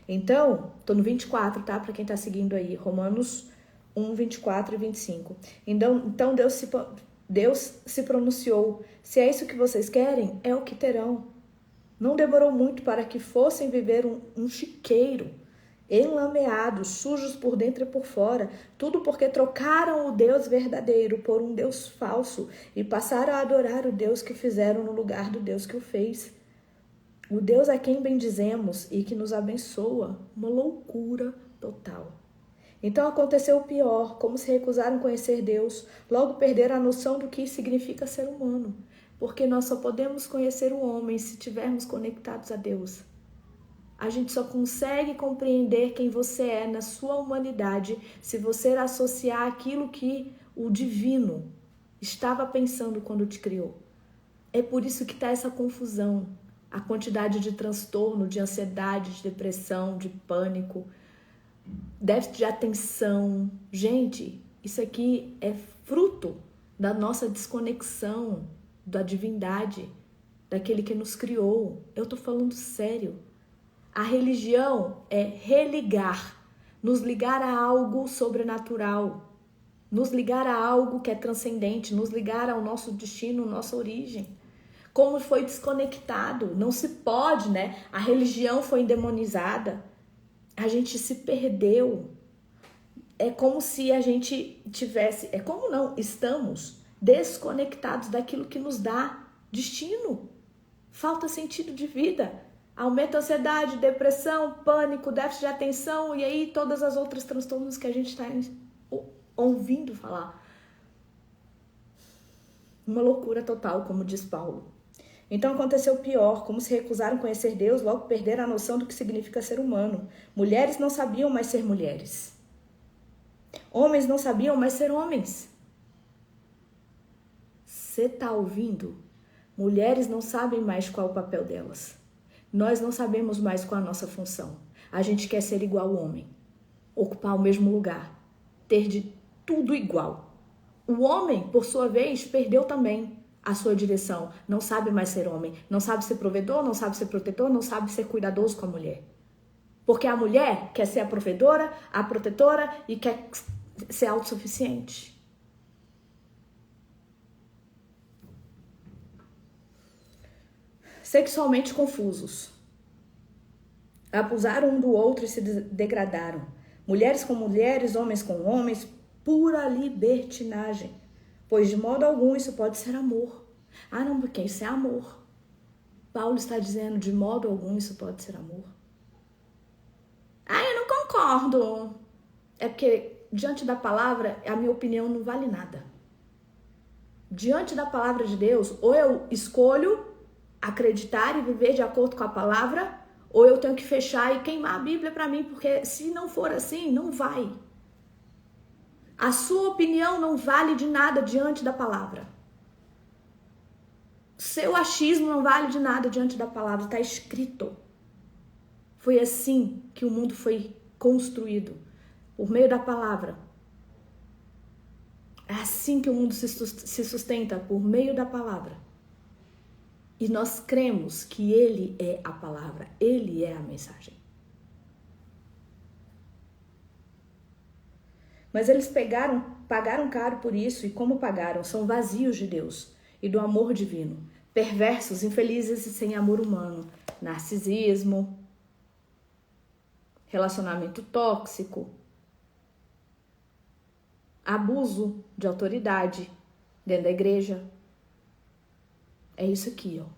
Então, estou no 24, tá? Para quem está seguindo aí, Romanos 1, 24 e 25. Então Deus se pronunciou. Se é isso que vocês querem, é o que terão. Não demorou muito para que fossem viver um chiqueiro, enlameados, sujos por dentro e por fora. Tudo porque trocaram o Deus verdadeiro por um Deus falso e passaram a adorar o Deus que fizeram no lugar do Deus que o fez. O Deus a quem bendizemos e que nos abençoa, uma loucura total. Então aconteceu o pior, como se recusaram conhecer Deus, logo perderam a noção do que significa ser humano, porque nós só podemos conhecer o homem se estivermos conectados a Deus. A gente só consegue compreender quem você é na sua humanidade se você associar aquilo que o divino estava pensando quando te criou. É por isso que está essa confusão. A quantidade de transtorno, de ansiedade, de depressão, de pânico, déficit de atenção. Gente, isso aqui é fruto da nossa desconexão da divindade, daquele que nos criou. Eu tô falando sério. A religião é religar, nos ligar a algo sobrenatural, nos ligar a algo que é transcendente, nos ligar ao nosso destino, nossa origem. Como foi desconectado, não se pode, né? A religião foi endemonizada, a gente se perdeu. É como se a gente tivesse, estamos desconectados daquilo que nos dá destino. Falta sentido de vida, aumenta a ansiedade, depressão, pânico, déficit de atenção e aí todas as outras transtornos que a gente está ouvindo falar. Uma loucura total, como diz Paulo. Então aconteceu o pior, como se recusaram conhecer Deus, logo perderam a noção do que significa ser humano. Mulheres não sabiam mais ser mulheres. Homens não sabiam mais ser homens. Você está ouvindo? Mulheres não sabem mais qual é o papel delas. Nós não sabemos mais qual é a nossa função. A gente quer ser igual ao homem, ocupar o mesmo lugar, ter de tudo igual. O homem, por sua vez, perdeu também a sua direção. Não sabe mais ser homem, não sabe ser provedor, não sabe ser protetor, não sabe ser cuidadoso com a mulher. Porque a mulher quer ser a provedora, a protetora e quer ser autossuficiente. Sexualmente confusos. Abusaram um do outro e se degradaram. Mulheres com mulheres, homens com homens, pura libertinagem. Pois de modo algum isso pode ser amor. Ah, não, porque isso é amor. Paulo está dizendo, de modo algum isso pode ser amor. Ah, eu não concordo. É porque diante da palavra, a minha opinião não vale nada. Diante da palavra de Deus, ou eu escolho acreditar e viver de acordo com a palavra, ou eu tenho que fechar e queimar a Bíblia para mim, porque se não for assim, não vai. A sua opinião não vale de nada diante da palavra. Seu achismo não vale de nada diante da palavra, está escrito. Foi assim que o mundo foi construído, por meio da palavra. É assim que o mundo se sustenta, por meio da palavra. E nós cremos que Ele é a palavra, Ele é a mensagem. Mas eles pagaram caro por isso, e como pagaram, são vazios de Deus e do amor divino, perversos, infelizes e sem amor humano, narcisismo, relacionamento tóxico, abuso de autoridade dentro da igreja. É isso aqui, ó.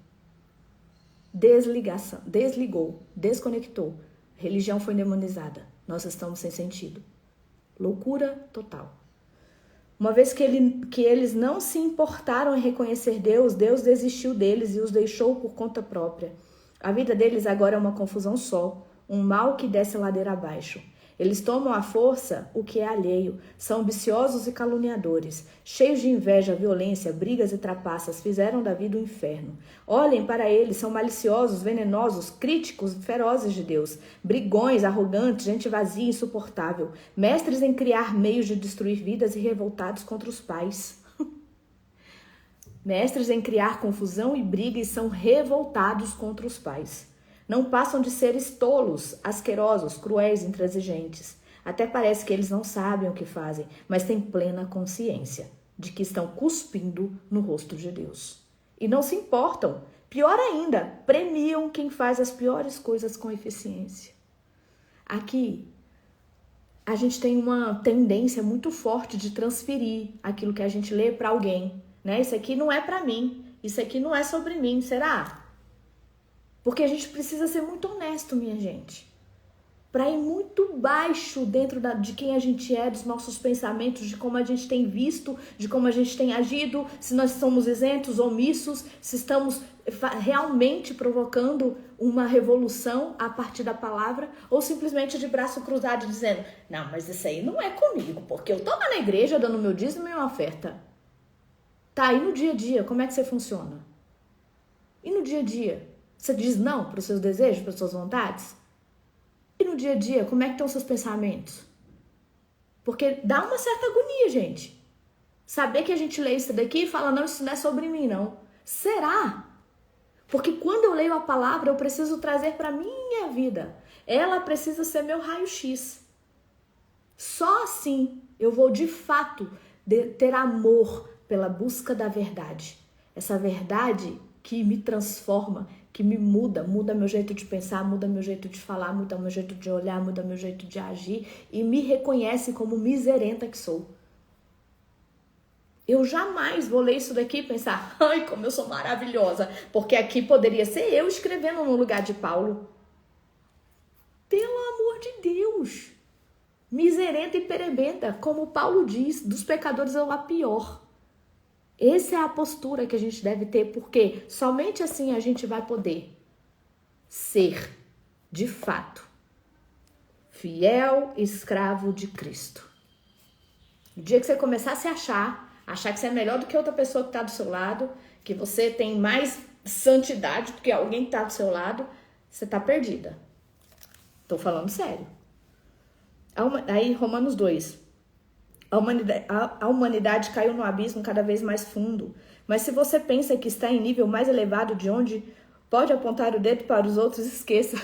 Desligou, desconectou. A religião foi demonizada. Nós estamos sem sentido. Loucura total. Uma vez que eles não se importaram em reconhecer Deus, Deus desistiu deles e os deixou por conta própria. A vida deles agora é uma confusão só, um mal que desce a ladeira abaixo. Eles tomam à força o que é alheio, são ambiciosos e caluniadores, cheios de inveja, violência, brigas e trapaças, fizeram da vida um inferno. Olhem para eles, são maliciosos, venenosos, críticos, ferozes de Deus, brigões, arrogantes, gente vazia e insuportável, mestres em criar meios de destruir vidas e revoltados contra os pais. Mestres em criar confusão e briga e são revoltados contra os pais. Não passam de seres tolos, asquerosos, cruéis, intransigentes. Até parece que eles não sabem o que fazem, mas têm plena consciência de que estão cuspindo no rosto de Deus. E não se importam. Pior ainda, premiam quem faz as piores coisas com eficiência. Aqui, a gente tem uma tendência muito forte de transferir aquilo que a gente lê para alguém, né? Isso aqui não é para mim, isso aqui não é sobre mim, será? Porque a gente precisa ser muito honesto, minha gente. Para ir muito baixo dentro de quem a gente é, dos nossos pensamentos, de como a gente tem visto, de como a gente tem agido, se nós somos isentos, omissos, se estamos realmente provocando uma revolução a partir da palavra, ou simplesmente de braço cruzado dizendo, não, mas isso aí não é comigo, porque eu tô lá na igreja dando meu dízimo e minha oferta. Tá, aí no dia a dia, como é que você funciona? E no dia a dia? Você diz não para os seus desejos, para as suas vontades? E no dia a dia, como é que estão os seus pensamentos? Porque dá uma certa agonia, gente. Saber que a gente lê isso daqui e fala, não, isso não é sobre mim, não. Será? Porque quando eu leio a palavra, eu preciso trazer para a minha vida. Ela precisa ser meu raio-x. Só assim eu vou, de fato, ter amor pela busca da verdade. Essa verdade que me transforma, que me muda meu jeito de pensar, muda meu jeito de falar, muda meu jeito de olhar, muda meu jeito de agir e me reconhece como miserenta que sou. Eu jamais vou ler isso daqui e pensar, ai, como eu sou maravilhosa, porque aqui poderia ser eu escrevendo no lugar de Paulo. Pelo amor de Deus! Miserenta e perebenta, como Paulo diz, dos pecadores é o pior. Essa é a postura que a gente deve ter, porque somente assim a gente vai poder ser, de fato, fiel escravo de Cristo. No dia que você começar a se achar que você é melhor do que outra pessoa que está do seu lado, que você tem mais santidade do que alguém que está do seu lado, você está perdida. Estou falando sério. Aí, Romanos 2. A humanidade caiu no abismo cada vez mais fundo. Mas se você pensa que está em nível mais elevado de onde pode apontar o dedo para os outros, esqueça.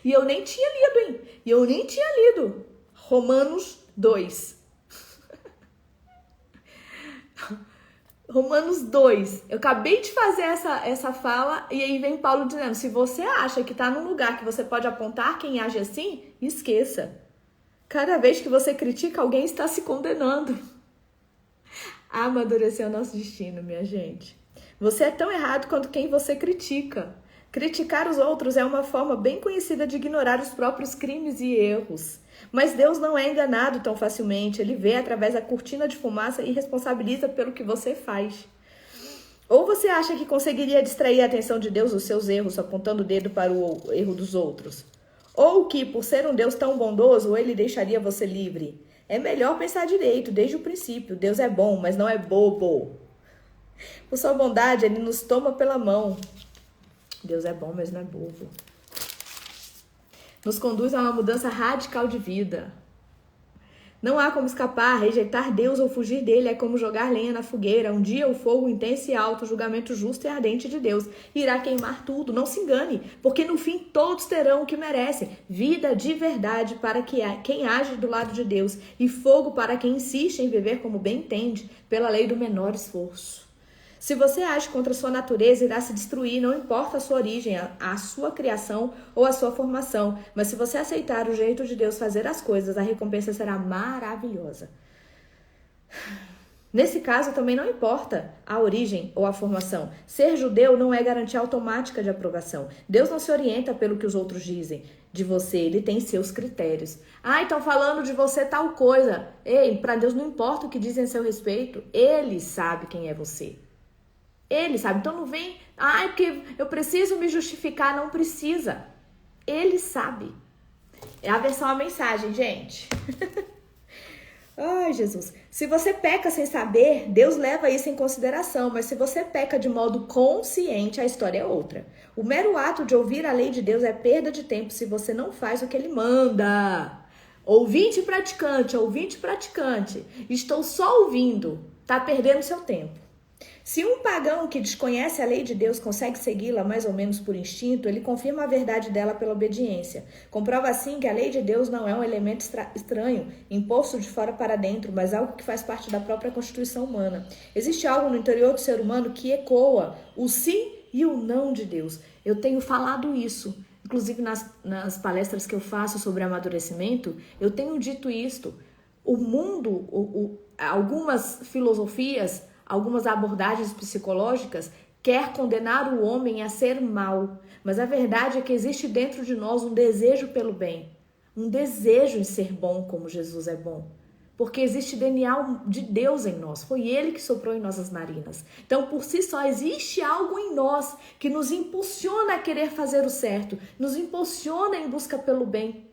E eu nem tinha lido, hein? Romanos 2. Romanos 2. Eu acabei de fazer essa fala e aí vem Paulo dizendo, se você acha que está num lugar que você pode apontar quem age assim, esqueça. Cada vez que você critica, alguém está se condenando. Amadurecer o nosso destino, minha gente. Você é tão errado quanto quem você critica. Criticar os outros é uma forma bem conhecida de ignorar os próprios crimes e erros. Mas Deus não é enganado tão facilmente. Ele vê através da cortina de fumaça e responsabiliza pelo que você faz. Ou você acha que conseguiria distrair a atenção de Deus dos seus erros, apontando o dedo para o erro dos outros? Ou que, por ser um Deus tão bondoso, ele deixaria você livre? É melhor pensar direito, desde o princípio. Deus é bom, mas não é bobo. Por sua bondade, ele nos toma pela mão. Deus é bom, mas não é bobo. Nos conduz a uma mudança radical de vida. Não há como escapar, rejeitar Deus ou fugir dele é como jogar lenha na fogueira. Um dia o fogo intenso e alto, o julgamento justo e ardente de Deus irá queimar tudo. Não se engane, porque no fim todos terão o que merecem. Vida de verdade para quem age do lado de Deus e fogo para quem insiste em viver como bem entende, pela lei do menor esforço. Se você age contra a sua natureza, irá se destruir, não importa a sua origem, a sua criação ou a sua formação. Mas se você aceitar o jeito de Deus fazer as coisas, a recompensa será maravilhosa. Nesse caso, também não importa a origem ou a formação. Ser judeu não é garantia automática de aprovação. Deus não se orienta pelo que os outros dizem de você, ele tem seus critérios. Estão falando de você tal coisa. Ei, para Deus não importa o que dizem a seu respeito, ele sabe quem é você. Ele sabe, então não vem, porque eu preciso me justificar, não precisa. Ele sabe. É a versão a mensagem, gente. Ai, Jesus. Se você peca sem saber, Deus leva isso em consideração, mas se você peca de modo consciente, a história é outra. O mero ato de ouvir a lei de Deus é perda de tempo se você não faz o que ele manda. Ouvinte praticante, estou só ouvindo, tá perdendo seu tempo. Se um pagão que desconhece a lei de Deus consegue segui-la mais ou menos por instinto, ele confirma a verdade dela pela obediência. Comprova assim que a lei de Deus não é um elemento estranho, imposto de fora para dentro, mas algo que faz parte da própria constituição humana. Existe algo no interior do ser humano que ecoa o sim e o não de Deus. Eu tenho falado isso, inclusive nas palestras que eu faço sobre amadurecimento, eu tenho dito isto. O mundo, algumas filosofias, algumas abordagens psicológicas quer condenar o homem a ser mau, mas a verdade é que existe dentro de nós um desejo pelo bem, um desejo em ser bom como Jesus é bom, porque existe DNA de Deus em nós, foi Ele que soprou em nossas narinas. Então, por si só, existe algo em nós que nos impulsiona a querer fazer o certo, nos impulsiona em busca pelo bem.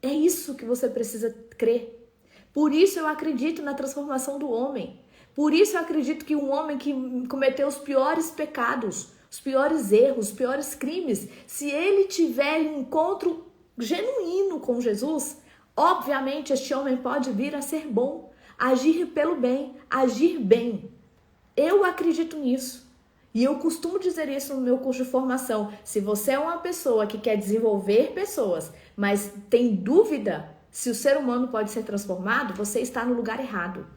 É isso que você precisa crer. Por isso eu acredito na transformação do homem. Por isso eu acredito que um homem que cometeu os piores pecados, os piores erros, os piores crimes, se ele tiver um encontro genuíno com Jesus, obviamente este homem pode vir a ser bom, agir pelo bem, agir bem. Eu acredito nisso. E eu costumo dizer isso no meu curso de formação. Se você é uma pessoa que quer desenvolver pessoas, mas tem dúvida se o ser humano pode ser transformado, você está no lugar errado.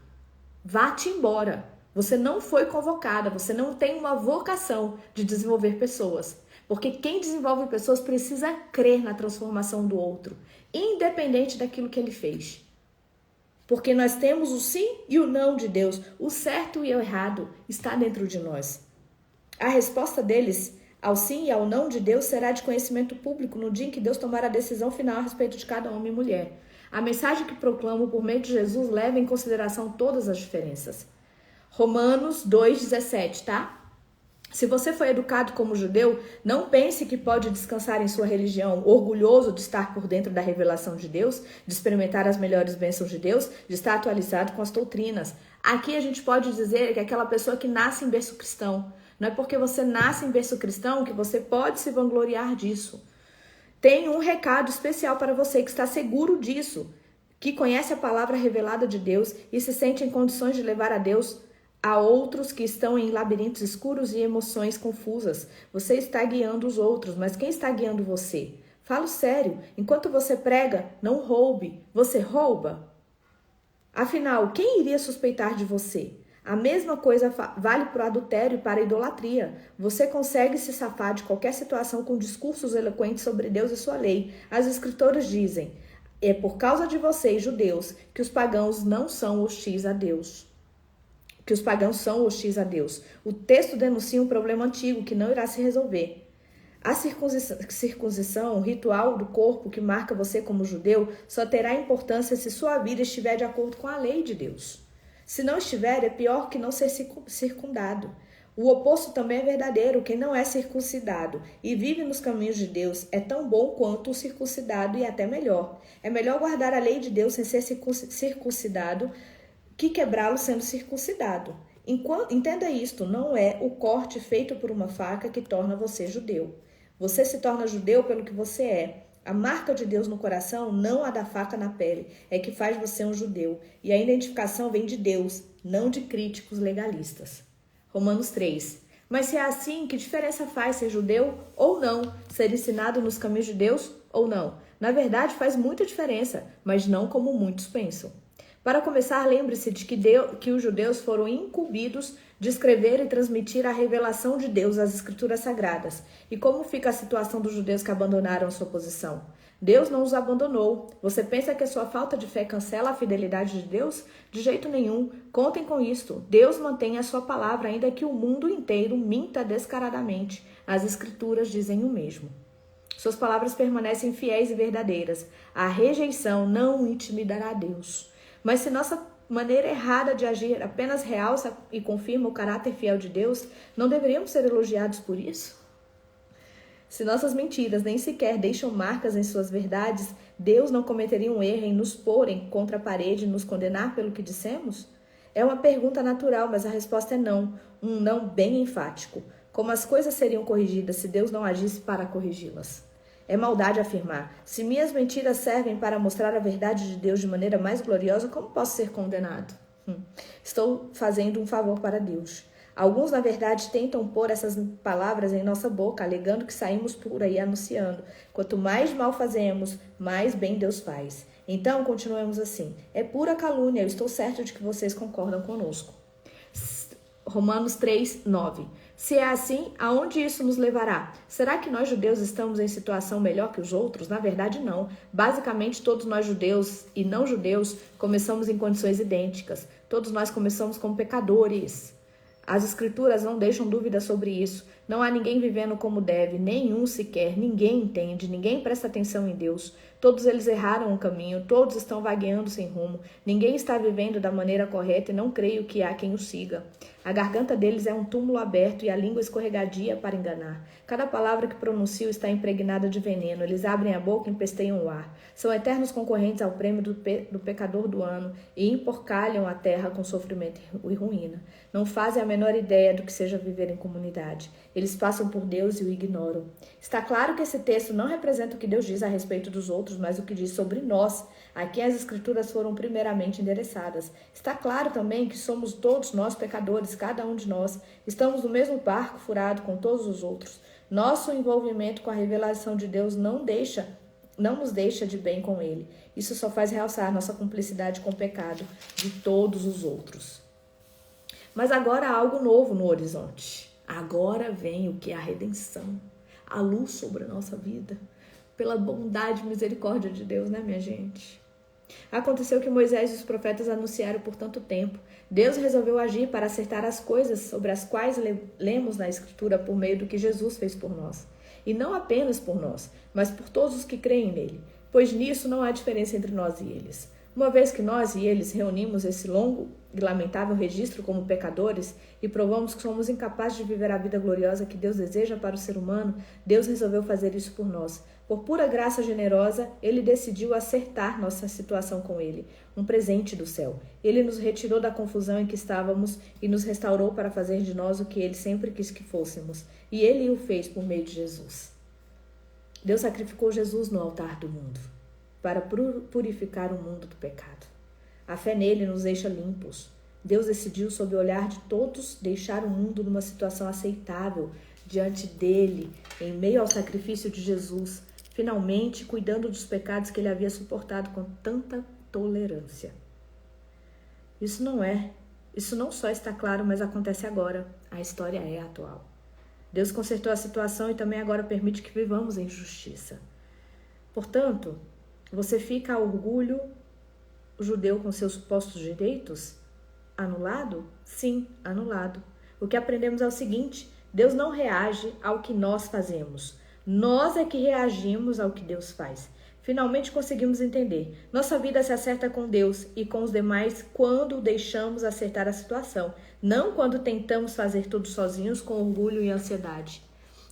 Vá-te embora. Você não foi convocada, você não tem uma vocação de desenvolver pessoas. Porque quem desenvolve pessoas precisa crer na transformação do outro, independente daquilo que ele fez. Porque nós temos o sim e o não de Deus, o certo e o errado está dentro de nós. A resposta deles ao sim e ao não de Deus será de conhecimento público no dia em que Deus tomar a decisão final a respeito de cada homem e mulher. A mensagem que proclamo por meio de Jesus leva em consideração todas as diferenças. Romanos 2,17, tá? Se você foi educado como judeu, não pense que pode descansar em sua religião, orgulhoso de estar por dentro da revelação de Deus, de experimentar as melhores bênçãos de Deus, de estar atualizado com as doutrinas. Aqui a gente pode dizer que é aquela pessoa que nasce em berço cristão. Não é porque você nasce em berço cristão que você pode se vangloriar disso. Tem um recado especial para você que está seguro disso, que conhece a palavra revelada de Deus e se sente em condições de levar a Deus a outros que estão em labirintos escuros e emoções confusas. Você está guiando os outros, mas quem está guiando você? Falo sério, enquanto você prega, não roube. Você rouba? Afinal, quem iria suspeitar de você? A mesma coisa vale para o adultério e para a idolatria. Você consegue se safar de qualquer situação com discursos eloquentes sobre Deus e sua lei. As escrituras dizem, é por causa de vocês, judeus, que os pagãos não são hostis a Deus. que os pagãos são hostis a Deus. O texto denuncia um problema antigo que não irá se resolver. A circuncisão, o ritual do corpo que marca você como judeu, só terá importância se sua vida estiver de acordo com a lei de Deus. Se não estiver, é pior que não ser circundado. O oposto também é verdadeiro. Quem não é circuncidado e vive nos caminhos de Deus é tão bom quanto o circuncidado e até melhor. É melhor guardar a lei de Deus sem ser circuncidado que quebrá-lo sendo circuncidado. Entenda isto, não é o corte feito por uma faca que torna você judeu. Você se torna judeu pelo que você é. A marca de Deus no coração, não a da faca na pele, é que faz você um judeu. E a identificação vem de Deus, não de críticos legalistas. Romanos 3. Mas se é assim, que diferença faz ser judeu ou não? Ser ensinado nos caminhos de Deus ou não? Na verdade, faz muita diferença, mas não como muitos pensam. Para começar, lembre-se de que os judeus foram incumbidos de escrever e transmitir a revelação de Deus às Escrituras Sagradas. E como fica a situação dos judeus que abandonaram a sua posição? Deus não os abandonou. Você pensa que a sua falta de fé cancela a fidelidade de Deus? De jeito nenhum. Contem com isto. Deus mantém a sua palavra, ainda que o mundo inteiro minta descaradamente. As Escrituras dizem o mesmo. Suas palavras permanecem fiéis e verdadeiras. A rejeição não intimidará Deus. Mas se nossa maneira errada de agir apenas realça e confirma o caráter fiel de Deus, não deveríamos ser elogiados por isso? Se nossas mentiras nem sequer deixam marcas em suas verdades, Deus não cometeria um erro em nos porem contra a parede e nos condenar pelo que dissemos? É uma pergunta natural, mas a resposta é não. Um não bem enfático. Como as coisas seriam corrigidas se Deus não agisse para corrigi-las? É maldade afirmar: se minhas mentiras servem para mostrar a verdade de Deus de maneira mais gloriosa, como posso ser condenado? Estou fazendo um favor para Deus. Alguns, na verdade, tentam pôr essas palavras em nossa boca, alegando que saímos por aí anunciando. Quanto mais mal fazemos, mais bem Deus faz. Então, continuemos assim. É pura calúnia, eu estou certo de que vocês concordam conosco. Romanos 3, 9. Se é assim, aonde isso nos levará? Será que nós judeus estamos em situação melhor que os outros? Na verdade, não. Basicamente, todos nós judeus e não judeus começamos em condições idênticas. Todos nós começamos como pecadores. As Escrituras não deixam dúvida sobre isso. Não há ninguém vivendo como deve, nenhum sequer, ninguém entende, ninguém presta atenção em Deus. Todos eles erraram o caminho, todos estão vagueando sem rumo. Ninguém está vivendo da maneira correta e não creio que há quem o siga. A garganta deles é um túmulo aberto e a língua escorregadia para enganar. Cada palavra que pronunciam está impregnada de veneno. Eles abrem a boca e empesteiam o ar. São eternos concorrentes ao prêmio do pecador do ano e emporcalham a terra com sofrimento e ruína. Não fazem a menor ideia do que seja viver em comunidade. Eles passam por Deus e o ignoram. Está claro que esse texto não representa o que Deus diz a respeito dos outros, mas o que diz sobre nós, a quem as Escrituras foram primeiramente endereçadas. Está claro também que somos todos nós pecadores, cada um de nós. Estamos no mesmo barco furado com todos os outros. Nosso envolvimento com a revelação de Deus não nos deixa de bem com Ele. Isso só faz realçar nossa cumplicidade com o pecado de todos os outros. Mas agora há algo novo no horizonte. Agora vem o que é a redenção, a luz sobre a nossa vida, pela bondade e misericórdia de Deus, né, minha gente? Aconteceu que Moisés e os profetas anunciaram por tanto tempo. Deus resolveu agir para acertar as coisas sobre as quais lemos na Escritura por meio do que Jesus fez por nós. E não apenas por nós, mas por todos os que creem nele, pois nisso não há diferença entre nós e eles. Uma vez que nós e eles reunimos esse longo e lamentável registro como pecadores e provamos que somos incapazes de viver a vida gloriosa que Deus deseja para o ser humano, Deus resolveu fazer isso por nós. Por pura graça generosa, Ele decidiu acertar nossa situação com Ele, um presente do céu. Ele nos retirou da confusão em que estávamos e nos restaurou para fazer de nós o que Ele sempre quis que fôssemos. E Ele o fez por meio de Jesus. Deus sacrificou Jesus no altar do mundo para purificar o mundo do pecado. A fé nele nos deixa limpos. Deus decidiu, sob o olhar de todos, deixar o mundo numa situação aceitável diante dele, em meio ao sacrifício de Jesus, finalmente cuidando dos pecados que ele havia suportado com tanta tolerância. Isso não só está claro, mas acontece agora. A história é atual. Deus consertou a situação e também agora permite que vivamos em justiça. Portanto, você fica a orgulho judeu com seus supostos direitos? anulado? Sim, anulado. O que aprendemos é o seguinte: Deus não reage ao que nós fazemos. Nós é que reagimos ao que Deus faz. Finalmente conseguimos entender. Nossa vida se acerta com Deus e com os demais quando deixamos acertar a situação, não quando tentamos fazer tudo sozinhos com orgulho e ansiedade.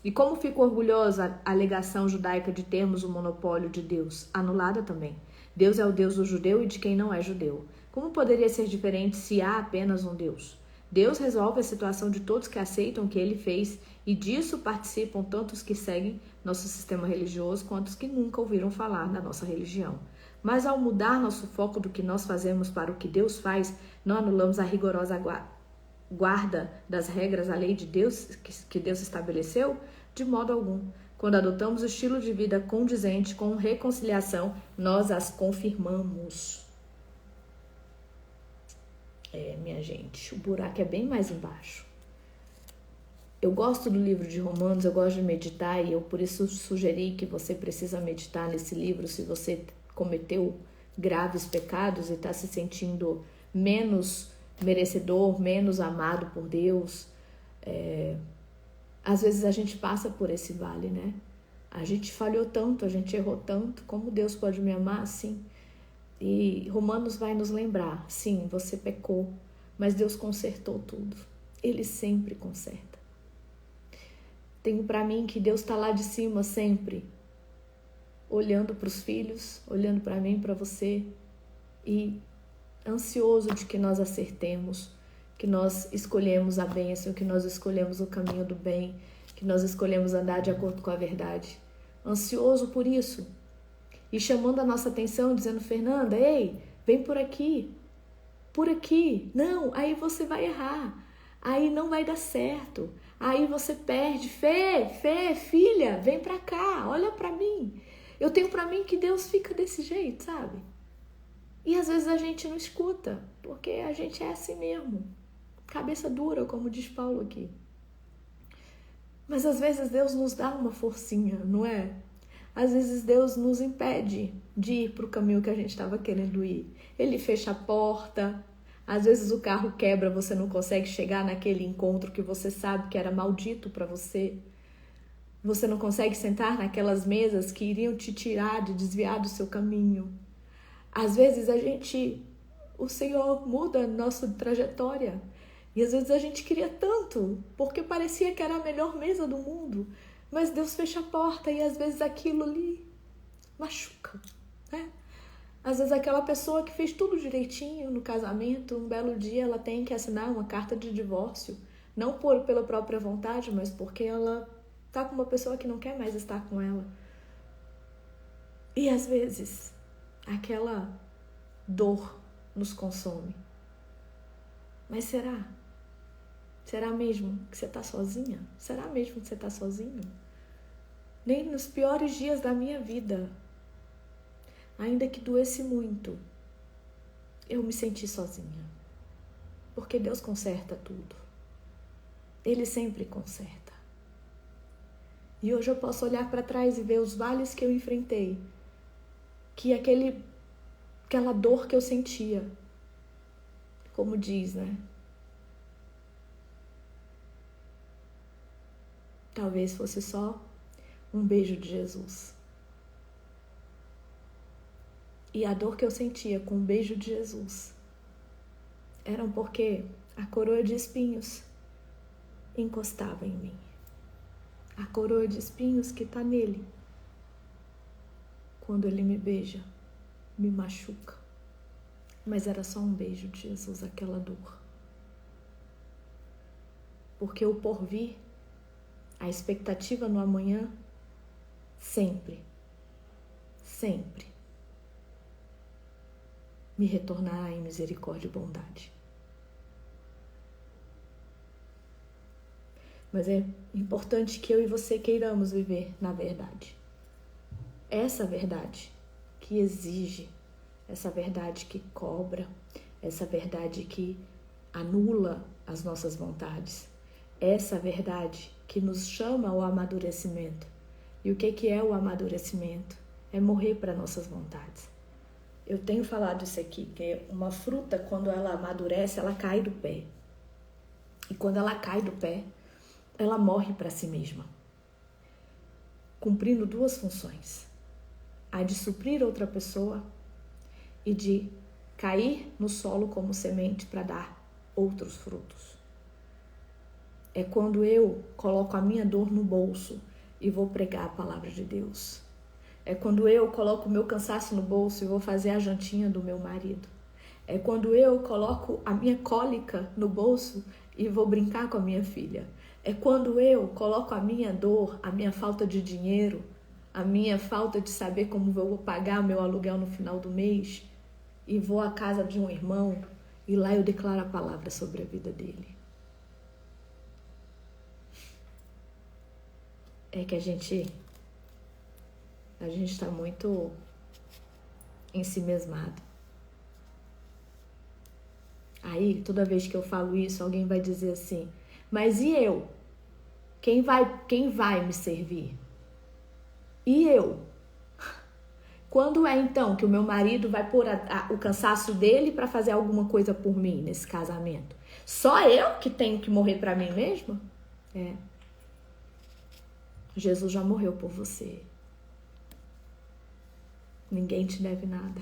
E como fico orgulhosa a alegação judaica de termos o monopólio de Deus? Anulada também. Deus é o Deus do judeu e de quem não é judeu. Como poderia ser diferente se há apenas um Deus? Deus resolve a situação de todos que aceitam o que ele fez e disso participam tanto os que seguem nosso sistema religioso quanto os que nunca ouviram falar da nossa religião. Mas ao mudar nosso foco do que nós fazemos para o que Deus faz, não anulamos a rigorosa guarda das regras, a lei de Deus que Deus estabeleceu? De modo algum. Quando adotamos o estilo de vida condizente com reconciliação, nós as confirmamos. Minha gente, o buraco é bem mais embaixo. Eu gosto do livro de Romanos, eu gosto de meditar e eu por isso sugeri que você precisa meditar nesse livro se você cometeu graves pecados e está se sentindo menos merecedor, menos amado por Deus. Às vezes a gente passa por esse vale, né? A gente falhou tanto, a gente errou tanto, como Deus pode me amar assim? E Romanos vai nos lembrar, sim, você pecou, mas Deus consertou tudo. Ele sempre conserta. Tenho para mim que Deus está lá de cima sempre, olhando para os filhos, olhando para mim, para você, e ansioso de que nós acertemos, que nós escolhemos a bênção, que nós escolhemos o caminho do bem, que nós escolhemos andar de acordo com a verdade. Ansioso por isso. E chamando a nossa atenção, dizendo: Fernanda, ei, vem por aqui. Por aqui. Não, aí você vai errar. Aí não vai dar certo. Aí você perde. Fê, filha, vem pra cá, olha pra mim. Eu tenho pra mim que Deus fica desse jeito, sabe? E às vezes a gente não escuta, porque a gente é assim mesmo. Cabeça dura, como diz Paulo aqui. Mas às vezes Deus nos dá uma forcinha, não é? Às vezes Deus nos impede de ir para o caminho que a gente estava querendo ir. Ele fecha a porta. Às vezes o carro quebra, você não consegue chegar naquele encontro que você sabe que era maldito para você. Você não consegue sentar naquelas mesas que iriam te tirar, de desviar do seu caminho. Às vezes o Senhor muda a nossa trajetória. E às vezes a gente queria tanto, porque parecia que era a melhor mesa do mundo. Mas Deus fecha a porta e às vezes aquilo ali machuca, né? Às vezes aquela pessoa que fez tudo direitinho no casamento, um belo dia ela tem que assinar uma carta de divórcio. Não pela própria vontade, mas porque ela tá com uma pessoa que não quer mais estar com ela. E às vezes aquela dor nos consome. Mas será? Será mesmo que você está sozinha? Será mesmo que você está sozinho? Nem nos piores dias da minha vida, ainda que doesse muito, eu me senti sozinha. Porque Deus conserta tudo. Ele sempre conserta. E hoje eu posso olhar para trás e ver os vales que eu enfrentei, que aquela dor que eu sentia, como diz, né? Talvez fosse só um beijo de Jesus. E a dor que eu sentia com o beijo de Jesus eram porque a coroa de espinhos encostava em mim. A coroa de espinhos que está nele. Quando ele me beija, me machuca. Mas era só um beijo de Jesus, aquela dor. Porque o porvir, a expectativa no amanhã, sempre me retornará em misericórdia e bondade. Mas é importante que eu e você queiramos viver na verdade. Essa verdade que exige, essa verdade que cobra, essa verdade que anula as nossas vontades, essa verdade que nos chama ao amadurecimento. E o que é o amadurecimento? É morrer para nossas vontades. eu tenho falado isso aqui, que uma fruta, quando ela amadurece, ela cai do pé. E quando ela cai do pé, ela morre para si mesma, cumprindo duas funções: a de suprir outra pessoa e de cair no solo como semente para dar outros frutos. É quando eu coloco a minha dor no bolso e vou pregar a palavra de Deus. É quando eu coloco o meu cansaço no bolso e vou fazer a jantinha do meu marido. É quando eu coloco a minha cólica no bolso e vou brincar com a minha filha. É quando eu coloco a minha dor, a minha falta de dinheiro, a minha falta de saber como eu vou pagar o meu aluguel no final do mês e vou à casa de um irmão e lá eu declaro a palavra sobre a vida dele. É que a gente está muito ensimesmado. Aí, toda vez que eu falo isso, alguém vai dizer assim: mas e eu? Quem vai me servir? E eu? Quando é então que o meu marido vai pôr o cansaço dele para fazer alguma coisa por mim nesse casamento? Só eu que tenho que morrer para mim mesma? É. Jesus já morreu por você. Ninguém te deve nada.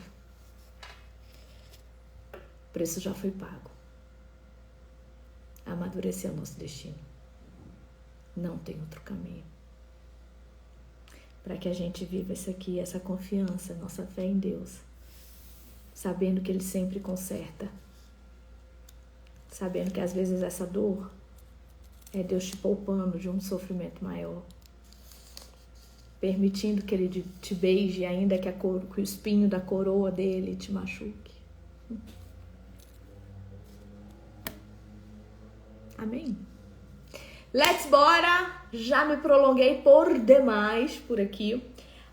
O preço já foi pago. Amadurecer é o nosso destino. Não tem outro caminho. Para que a gente viva isso aqui, essa confiança, nossa fé em Deus. Sabendo que Ele sempre conserta. Sabendo que às vezes essa dor é Deus te poupando de um sofrimento maior. Permitindo que Ele te beije, ainda que o espinho da coroa dele te machuque. Amém? Let's bora! Já me prolonguei por demais por aqui.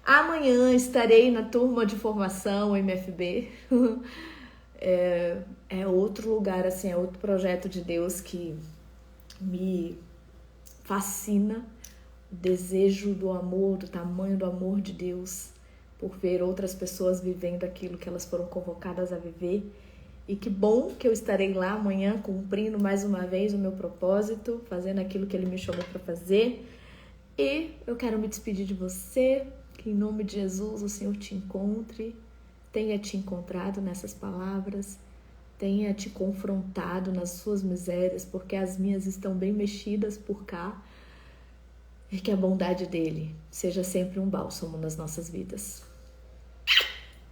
Amanhã estarei na turma de formação MFB. É outro lugar, assim, é outro projeto de Deus que me fascina. O desejo do amor, do tamanho do amor de Deus por ver outras pessoas vivendo aquilo que elas foram convocadas a viver. E que bom que eu estarei lá amanhã cumprindo mais uma vez o meu propósito, fazendo aquilo que Ele me chamou para fazer. E eu quero me despedir de você, que em nome de Jesus o Senhor te encontre, tenha te encontrado nessas palavras, tenha te confrontado nas suas misérias, porque as minhas estão bem mexidas por cá. E que a bondade dele seja sempre um bálsamo nas nossas vidas.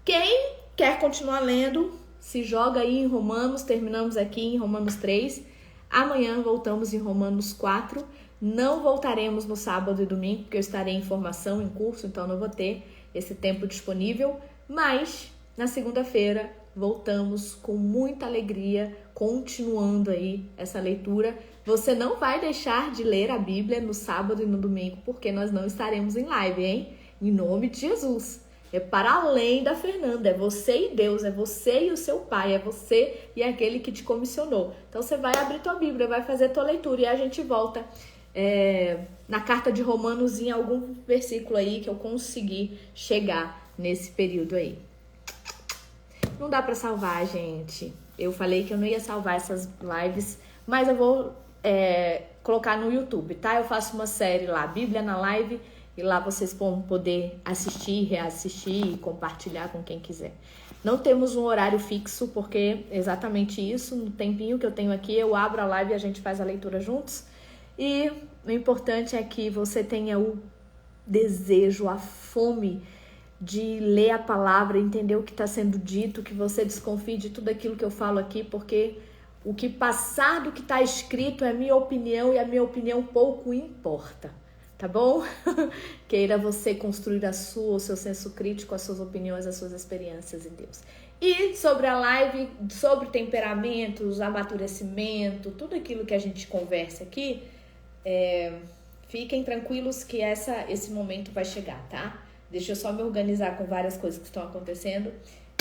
Quem quer continuar lendo, se joga aí em Romanos. Terminamos aqui em Romanos 3. Amanhã voltamos em Romanos 4. Não voltaremos no sábado e domingo, porque eu estarei em formação, em curso, então não vou ter esse tempo disponível. Mas na segunda-feira voltamos com muita alegria, continuando aí essa leitura. Você não vai deixar de ler a Bíblia no sábado e no domingo, porque nós não estaremos em live, hein? Em nome de Jesus. É para além da Fernanda, é você e Deus, é você e o seu pai, é você e aquele que te comissionou. Então você vai abrir tua Bíblia, vai fazer tua leitura e a gente volta na carta de Romanos em algum versículo aí que eu consegui chegar nesse período aí. Não dá para salvar, gente. Eu falei que eu não ia salvar essas lives, mas eu vou colocar no YouTube, tá? Eu faço uma série lá, Bíblia na Live, e lá vocês vão poder assistir, reassistir e compartilhar com quem quiser. Não temos um horário fixo, porque exatamente isso, no tempinho que eu tenho aqui, eu abro a live e a gente faz a leitura juntos. E o importante é que você tenha o desejo, a fome de ler a palavra, entender o que está sendo dito, que você desconfie de tudo aquilo que eu falo aqui, porque o que passar do que está escrito é minha opinião e a minha opinião pouco importa, tá bom? Queira você construir o seu senso crítico, as suas opiniões, as suas experiências em Deus. E sobre a live, sobre temperamentos, amadurecimento, tudo aquilo que a gente conversa aqui, fiquem tranquilos que esse momento vai chegar, tá? Deixa eu só me organizar com várias coisas que estão acontecendo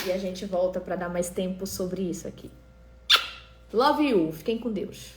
e a gente volta para dar mais tempo sobre isso aqui. Love you. Fiquem com Deus.